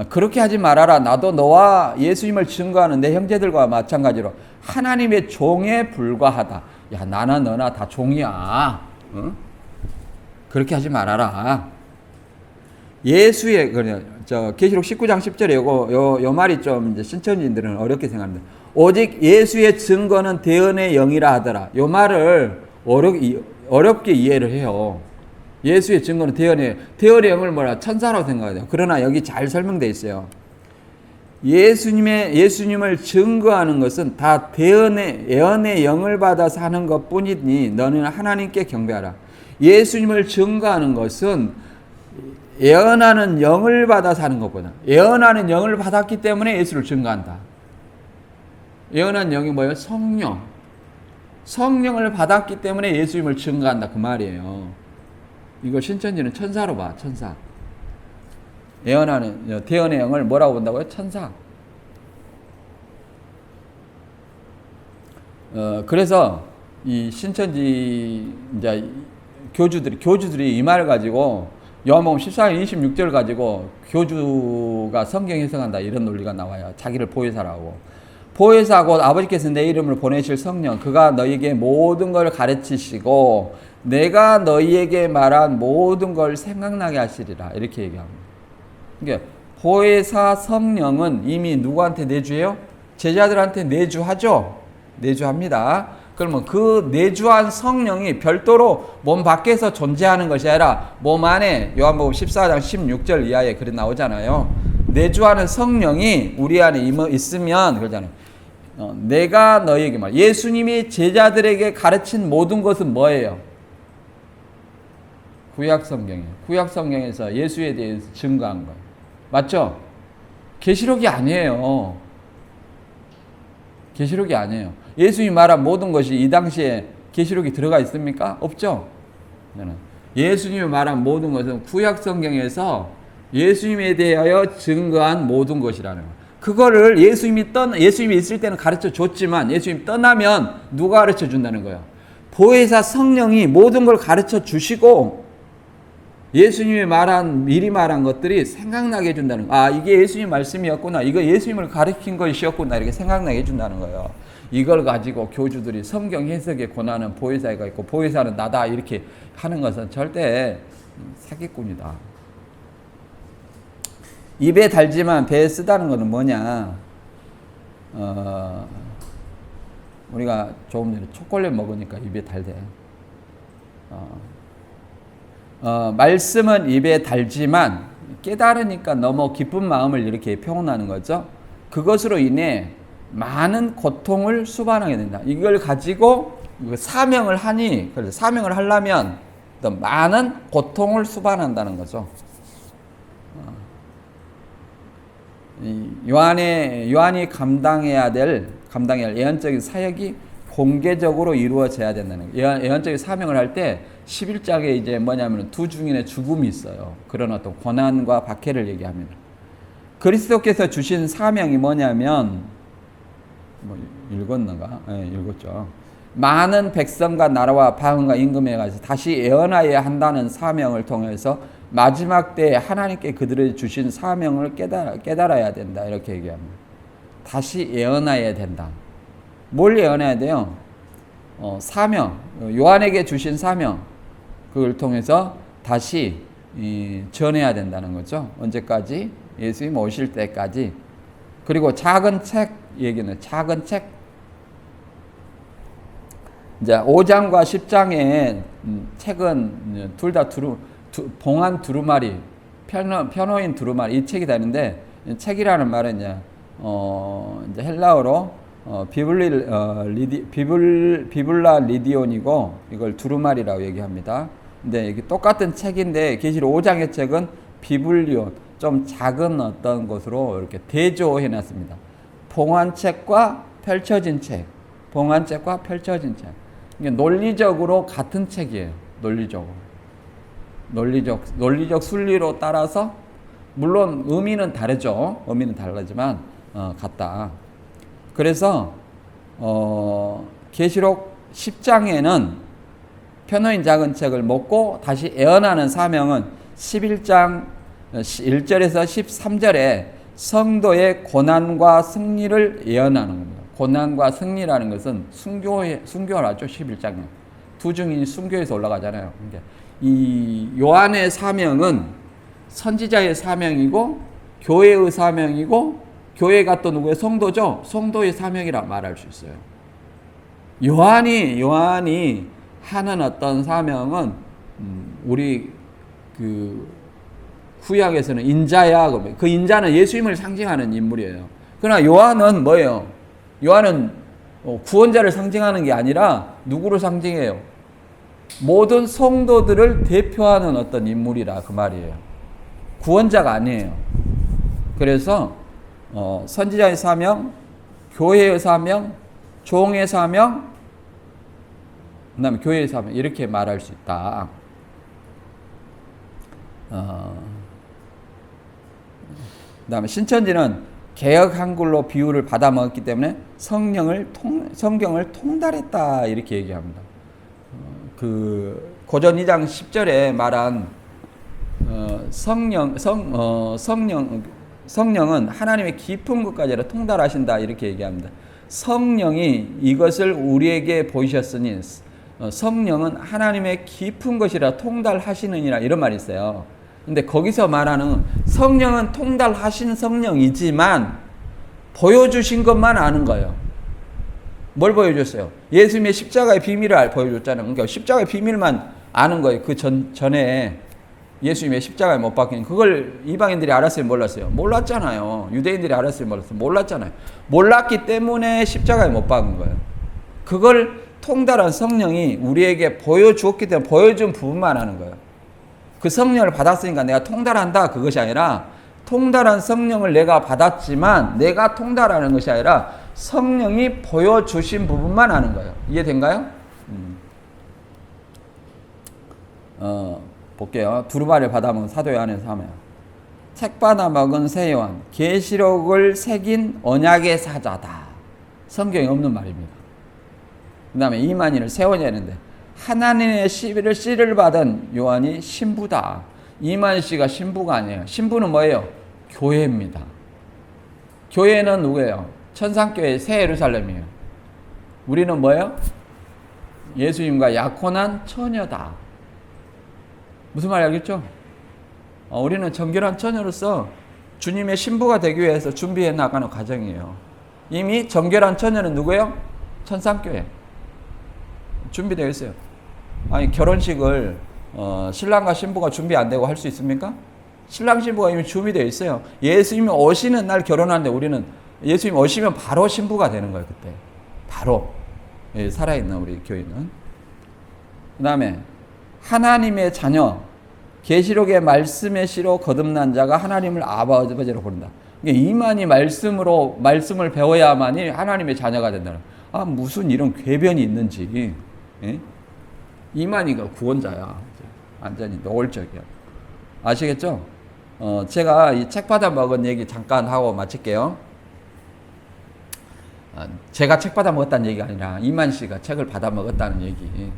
그렇게 하지 말아라. 나도 너와 예수님을 증거하는 내 형제들과 마찬가지로 하나님의 종에 불과하다. 야, 나나 너나 다 종이야. 응? 그렇게 하지 말아라. 예수의 계시록 19장 10절에 요 말이 좀 이제 신천지인들은 어렵게 생각합니다. 오직 예수의 증거는 대언의 영이라 하더라. 요 말을 어렵게 이해를 해요. 예수의 증거는 대언의 영을 뭐라 천사라고 생각해요. 그러나 여기 잘 설명되어 있어요. 예수님을 증거하는 것은 다 예언의 영을 받아서 하는 것뿐이니 너는 하나님께 경배하라. 예수님을 증거하는 것은 예언하는 영을 받아서 하는 것보다 예언하는 영을 받았기 때문에 예수를 증거한다. 예언하는 영이 뭐예요? 성령을 받았기 때문에 예수님을 증거한다 그 말이에요. 이거 신천지는 천사로 봐. 천사. 예언하는 대언의 영을 뭐라고 본다고요? 천사. 그래서 이 신천지 이제 교주들이 이 말을 가지고 요한복음 14장 26절 가지고 교주가 성경 해석한다 이런 논리가 나와요. 자기를 보혜사라고. 보혜사 곧 아버지께서 내 이름으로 보내실 성령 그가 너희에게 모든 걸 가르치시고 내가 너희에게 말한 모든 걸 생각나게 하시리라 이렇게 얘기합니다. 그러니까 보혜사 성령은 이미 누구한테 내주해요? 제자들한테 내주하죠. 내주합니다. 그러면 그 내주한 성령이 별도로 몸 밖에서 존재하는 것이 아니라 몸 안에 요한복음 14장 16절 이하에 글이 나오잖아요. 내주하는 성령이 우리 안에 있으면 그러잖아요. 내가 너희에게 말 예수님이 제자들에게 가르친 모든 것은 뭐예요? 구약 성경이에요. 구약 성경에서 예수에 대해서 증거한 거예요. 맞죠? 계시록이 아니에요. 계시록이 아니에요. 예수님이 말한 모든 것이 이 당시에 계시록이 들어가 있습니까? 없죠. 예수님이 말한 모든 것은 구약 성경에서 예수님에 대하여 증거한 모든 것이라는 거예요. 그거를 예수님이 있을 때는 가르쳐 줬지만 예수님이 떠나면 누가 가르쳐 준다는 거예요? 보혜사 성령이 모든 걸 가르쳐 주시고 예수님이 미리 말한 것들이 생각나게 해준다는 거예요. 아, 이게 예수님 말씀이었구나. 이거 예수님을 가르친 것이었구나. 이렇게 생각나게 해준다는 거예요. 이걸 가지고 교주들이 성경 해석에 권하는 보혜사가 있고 보혜사는 나다 이렇게 하는 것은 절대 사기꾼이다. 입에 달지만 배에 쓰다는 것은 뭐냐? 우리가 조금 전에 초콜릿 먹으니까 입에 달대. 말씀은 입에 달지만 깨달으니까 너무 기쁜 마음을 이렇게 표현하는 거죠. 그것으로 인해 많은 고통을 수반하게 된다. 이걸 가지고 사명을 하니, 그래서 사명을 하려면 더 많은 고통을 수반한다는 거죠. 요한이 감당해야 할 예언적인 사역이 공개적으로 이루어져야 된다는 거예요. 예언적인 사명을 할 때 11장에 이제 뭐냐면 두 증인의 죽음이 있어요. 그런 어떤 고난과 박해를 얘기합니다. 그리스도께서 주신 사명이 뭐냐면 읽었는가? 네, 읽었죠. 많은 백성과 나라와 방언과 임금에 가서 다시 예언하여야 한다는 사명을 통해서 마지막 때에 하나님께 그들을 주신 사명을 깨달아야 된다. 이렇게 얘기합니다. 다시 예언해야 된다. 뭘 예언해야 돼요? 사명, 요한에게 주신 사명, 그걸 통해서 다시 전해야 된다는 거죠. 언제까지? 예수님 오실 때까지. 그리고 작은 책 얘기는 작은 책. 이제 5장과 10장의 책은 둘 다 봉한 두루마리, 편호인 두루마리 이 책이 되는데 책이라는 말은 이제 헬라어로 비블라 리디온이고 이걸 두루마리라고 얘기합니다. 근데 이게 똑같은 책인데 계시록 5장의 책은 비블리온 좀 작은 어떤 것으로 이렇게 대조해 놨습니다. 봉한 책과 펼쳐진 책, 봉한 책과 펼쳐진 책. 이게 논리적으로 같은 책이에요. 논리적 순리로 따라서 물론 의미는 다르죠. 의미는 다르지만 같다. 그래서 계시록 10장에는 편호인 작은 책을 먹고 다시 예언하는 사명은 11장 1절에서 13절에 성도의 고난과 승리를 예언하는 겁니다. 고난과 승리라는 것은 순교하죠. 11장에 두 증인이 순교해서 올라가잖아요. 이 요한의 사명은 선지자의 사명이고 교회의 사명이고 교회가 또 누구의 성도죠. 성도의 사명이라 말할 수 있어요. 요한이 하는 어떤 사명은 우리 그 구약에서는 인자야. 그 인자는 예수님을 상징하는 인물이에요. 그러나 요한은 뭐예요? 요한은 구원자를 상징하는 게 아니라 누구를 상징해요? 모든 성도들을 대표하는 어떤 인물이라 그 말이에요. 구원자가 아니에요. 그래서 선지자의 사명, 교회의 사명, 종의 사명, 그 다음에 교회의 사명 이렇게 말할 수 있다. 그다음에 신천지는 개역 한글로 비유를 받아 먹었기 때문에 성경을 통달했다 이렇게 얘기합니다. 그 고전 2장 10절에 말한 성령은 하나님의 깊은 것까지 통달하신다 이렇게 얘기합니다. 성령이 이것을 우리에게 보이셨으니 성령은 하나님의 깊은 것이라 통달하시느니라 이런 말이 있어요. 근데 거기서 말하는 성령은 통달하신 성령이지만 보여주신 것만 아는 거예요. 뭘 보여줬어요? 예수님의 십자가의 비밀을 보여줬잖아요. 그러니까 십자가의 비밀만 아는 거예요. 그 전에 예수님의 십자가에 못 박힌 그걸 이방인들이 알았어요? 몰랐어요? 몰랐잖아요. 유대인들이 알았어요? 몰랐어요? 몰랐잖아요. 몰랐기 때문에 십자가에 못 박은 거예요. 그걸 통달한 성령이 우리에게 보여주었기 때문에 보여준 부분만 하는 거예요. 그 성령을 받았으니까 내가 통달한다 그것이 아니라 통달한 성령을 내가 받았지만 내가 통달하는 것이 아니라 성령이 보여주신 부분만 하는 거예요. 이해된가요? 볼게요. 두루마리를 받아먹은 사도 요한의 사매요. 책 받아먹은 새 요한, 계시록을 새긴 언약의 사자다. 성경에 없는 말입니다. 그 다음에 이만희를 세워야 하는데 하나님의 씨를 받은 요한이 신부다. 이만희 씨가 신부가 아니에요. 신부는 뭐예요? 교회입니다. 교회는 누구예요? 천상교회 새 예루살렘이에요. 우리는 뭐예요? 예수님과 약혼한 처녀다. 무슨 말인지 알겠죠? 우리는 정결한 처녀로서 주님의 신부가 되기 위해서 준비해 나가는 과정이에요. 이미 정결한 처녀는 누구예요? 천상교회. 준비되어 있어요. 아니 결혼식을 신랑과 신부가 준비 안 되고 할 수 있습니까? 신랑 신부가 이미 준비되어 있어요. 예수님이 오시는 날 결혼하는데 우리는 예수님 오시면 바로 신부가 되는 거예요. 그때 바로 살아있는 우리 교인은. 그 다음에 하나님의 자녀, 계시록의 말씀의 씨로 거듭난 자가 하나님을 아버지로 부른다. 이만희 말씀을 배워야만이 하나님의 자녀가 된다는. 무슨 이런 궤변이 있는지. 예? 이만희가 구원자야. 완전히 노골적이야. 아시겠죠? 제가 이 책 받아 먹은 얘기 잠깐 하고 마칠게요. 제가 책 받아 먹었다는 얘기가 아니라 이만희 씨가 책을 받아 먹었다는 얘기.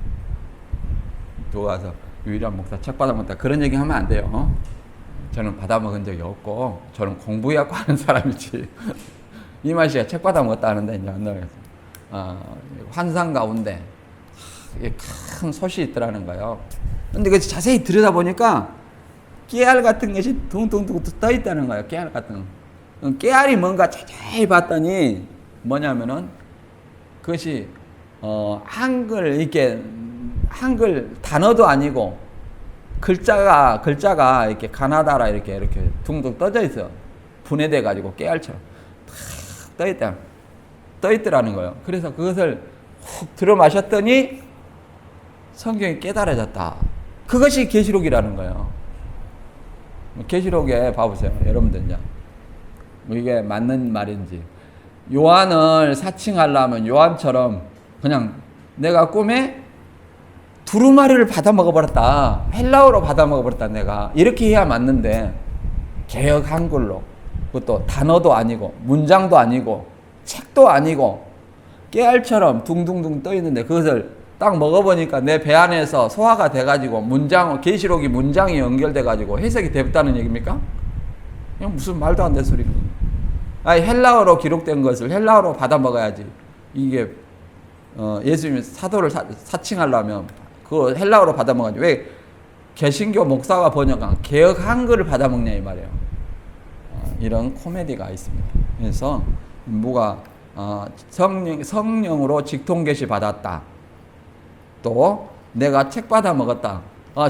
또 와서 유일한 목사 책 받아 먹었다 그런 얘기 하면 안 돼요. 저는 받아 먹은 적이 없고 저는 공부해갖고 하는 사람이지. 이만희 씨가 책 받아 먹었다 하는데 이제 안 나와서 환상 가운데 큰 솥이 있더라는 거예요. 근데 그 자세히 들여다보니까 깨알 같은 것이 둥둥둥 떠 있다는 거예요. 깨알 같은 거. 깨알이 뭔가 자세히 봤더니 뭐냐면은 그것이 한글 단어도 아니고 글자가 이렇게 가나다라 이렇게 둥둥 떠져 있어요. 분해돼 가지고 깨알처럼 떠 있더라는 거예요. 그래서 그것을 훅 들어 마셨더니 성경이 깨달아졌다. 그것이 계시록이라는 거예요. 계시록에 봐보세요. 여러분들 이제 이게 맞는 말인지. 요한을 사칭하려면 요한처럼 그냥 내가 꿈에 두루마리를 받아 먹어버렸다. 헬라어로 받아 먹어버렸다. 내가 이렇게 해야 맞는데 개역 한글로 그것도 단어도 아니고 문장도 아니고 책도 아니고 깨알처럼 둥둥둥 떠 있는데 그것을 딱 먹어보니까 내 배 안에서 소화가 돼가지고 계시록이 문장이 연결돼가지고 해석이 됐다는 얘기입니까? 그냥 무슨 말도 안 되는 소리는. 헬라어로 기록된 것을 헬라어로 받아 먹어야지. 이게 예수님이 사도를 사칭하려면 그거 헬라어로 받아 먹어야지. 왜 개신교 목사가 번역한 개역 한글을 받아 먹냐 이 말이에요. 이런 코미디가 있습니다. 그래서 성령으로 직통계시 받았다. 또 내가 책 받아 먹었다.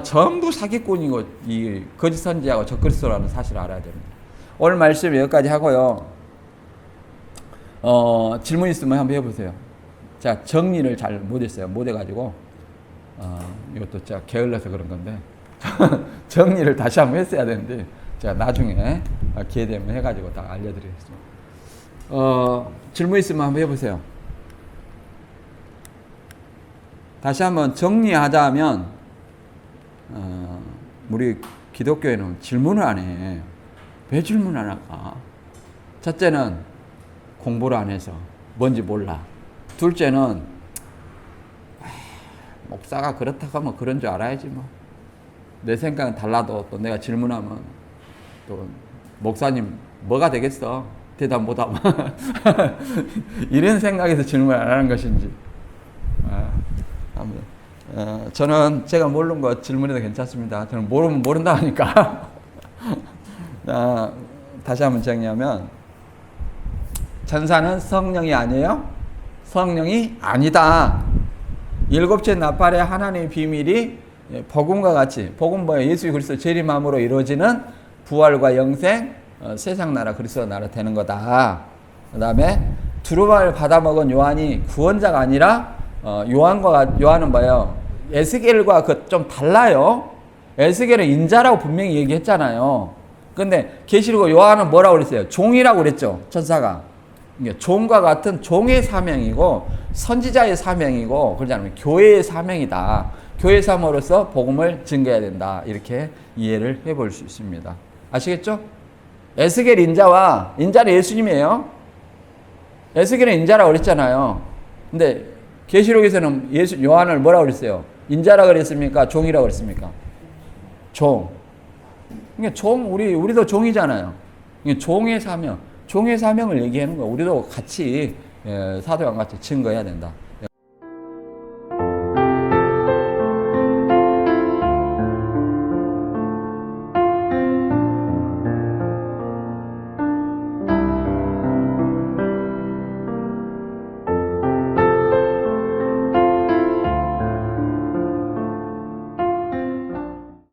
전부 사기꾼이고 이 거짓 선지자고 적그리스도라는 사실을 알아야 됩니다. 오늘 말씀 여기까지 하고요. 질문 있으면 한번 해보세요. 제가 정리를 잘 못했어요. 못해가지고 이것도 제가 게을러서 그런 건데 정리를 다시 한번 했어야 되는데 제가 나중에 기회 되면 해가지고 다 알려드리겠습니다. 질문 있으면 한번 해보세요. 다시 한번 정리하자면 우리 기독교에는 질문을 안 해. 왜 질문 안 할까? 첫째는 공부를 안 해서 뭔지 몰라. 둘째는 목사가 그렇다고 하면 그런 줄 알아야지 뭐. 내 생각은 달라도 또 내가 질문하면 또 목사님 뭐가 되겠어? 대답 못하면 이런 생각에서 질문 안 하는 것인지. 저는 제가 모르는 거 질문해도 괜찮습니다. 저는 모르면 모른다 하니까. 다시 한번 정리하면 천사는 성령이 아니에요? 성령이 아니다. 일곱째 나팔의 하나님의 비밀이 복음과 같이, 복음 뭐예요? 예수 그리스도 재림함으로 이루어지는 부활과 영생, 세상 나라 그리스도 나라 되는 거다. 그 다음에 두루마리를 받아먹은 요한이 구원자가 아니라 요한은 뭐예요? 에스겔과 좀 달라요. 에스겔은 인자라고 분명히 얘기했잖아요. 근데 계시록 요한은 뭐라고 그랬어요? 종이라고 그랬죠. 천사가. 종과 같은 종의 사명이고 선지자의 사명이고 그러지 않으면 교회의 사명이다. 교회 사모로서 복음을 증거해야 된다. 이렇게 이해를 해볼 수 있습니다. 아시겠죠? 에스겔 인자는 예수님이에요. 에스겔은 인자라고 그랬잖아요. 근데 계시록에서는 요한을 뭐라고 그랬어요? 인자라고 그랬습니까? 종이라고 그랬습니까? 종. 그러니까 우리도 종이잖아요. 종의 사명을 얘기하는 거예요. 우리도 같이 사도랑 같이 증거해야 된다.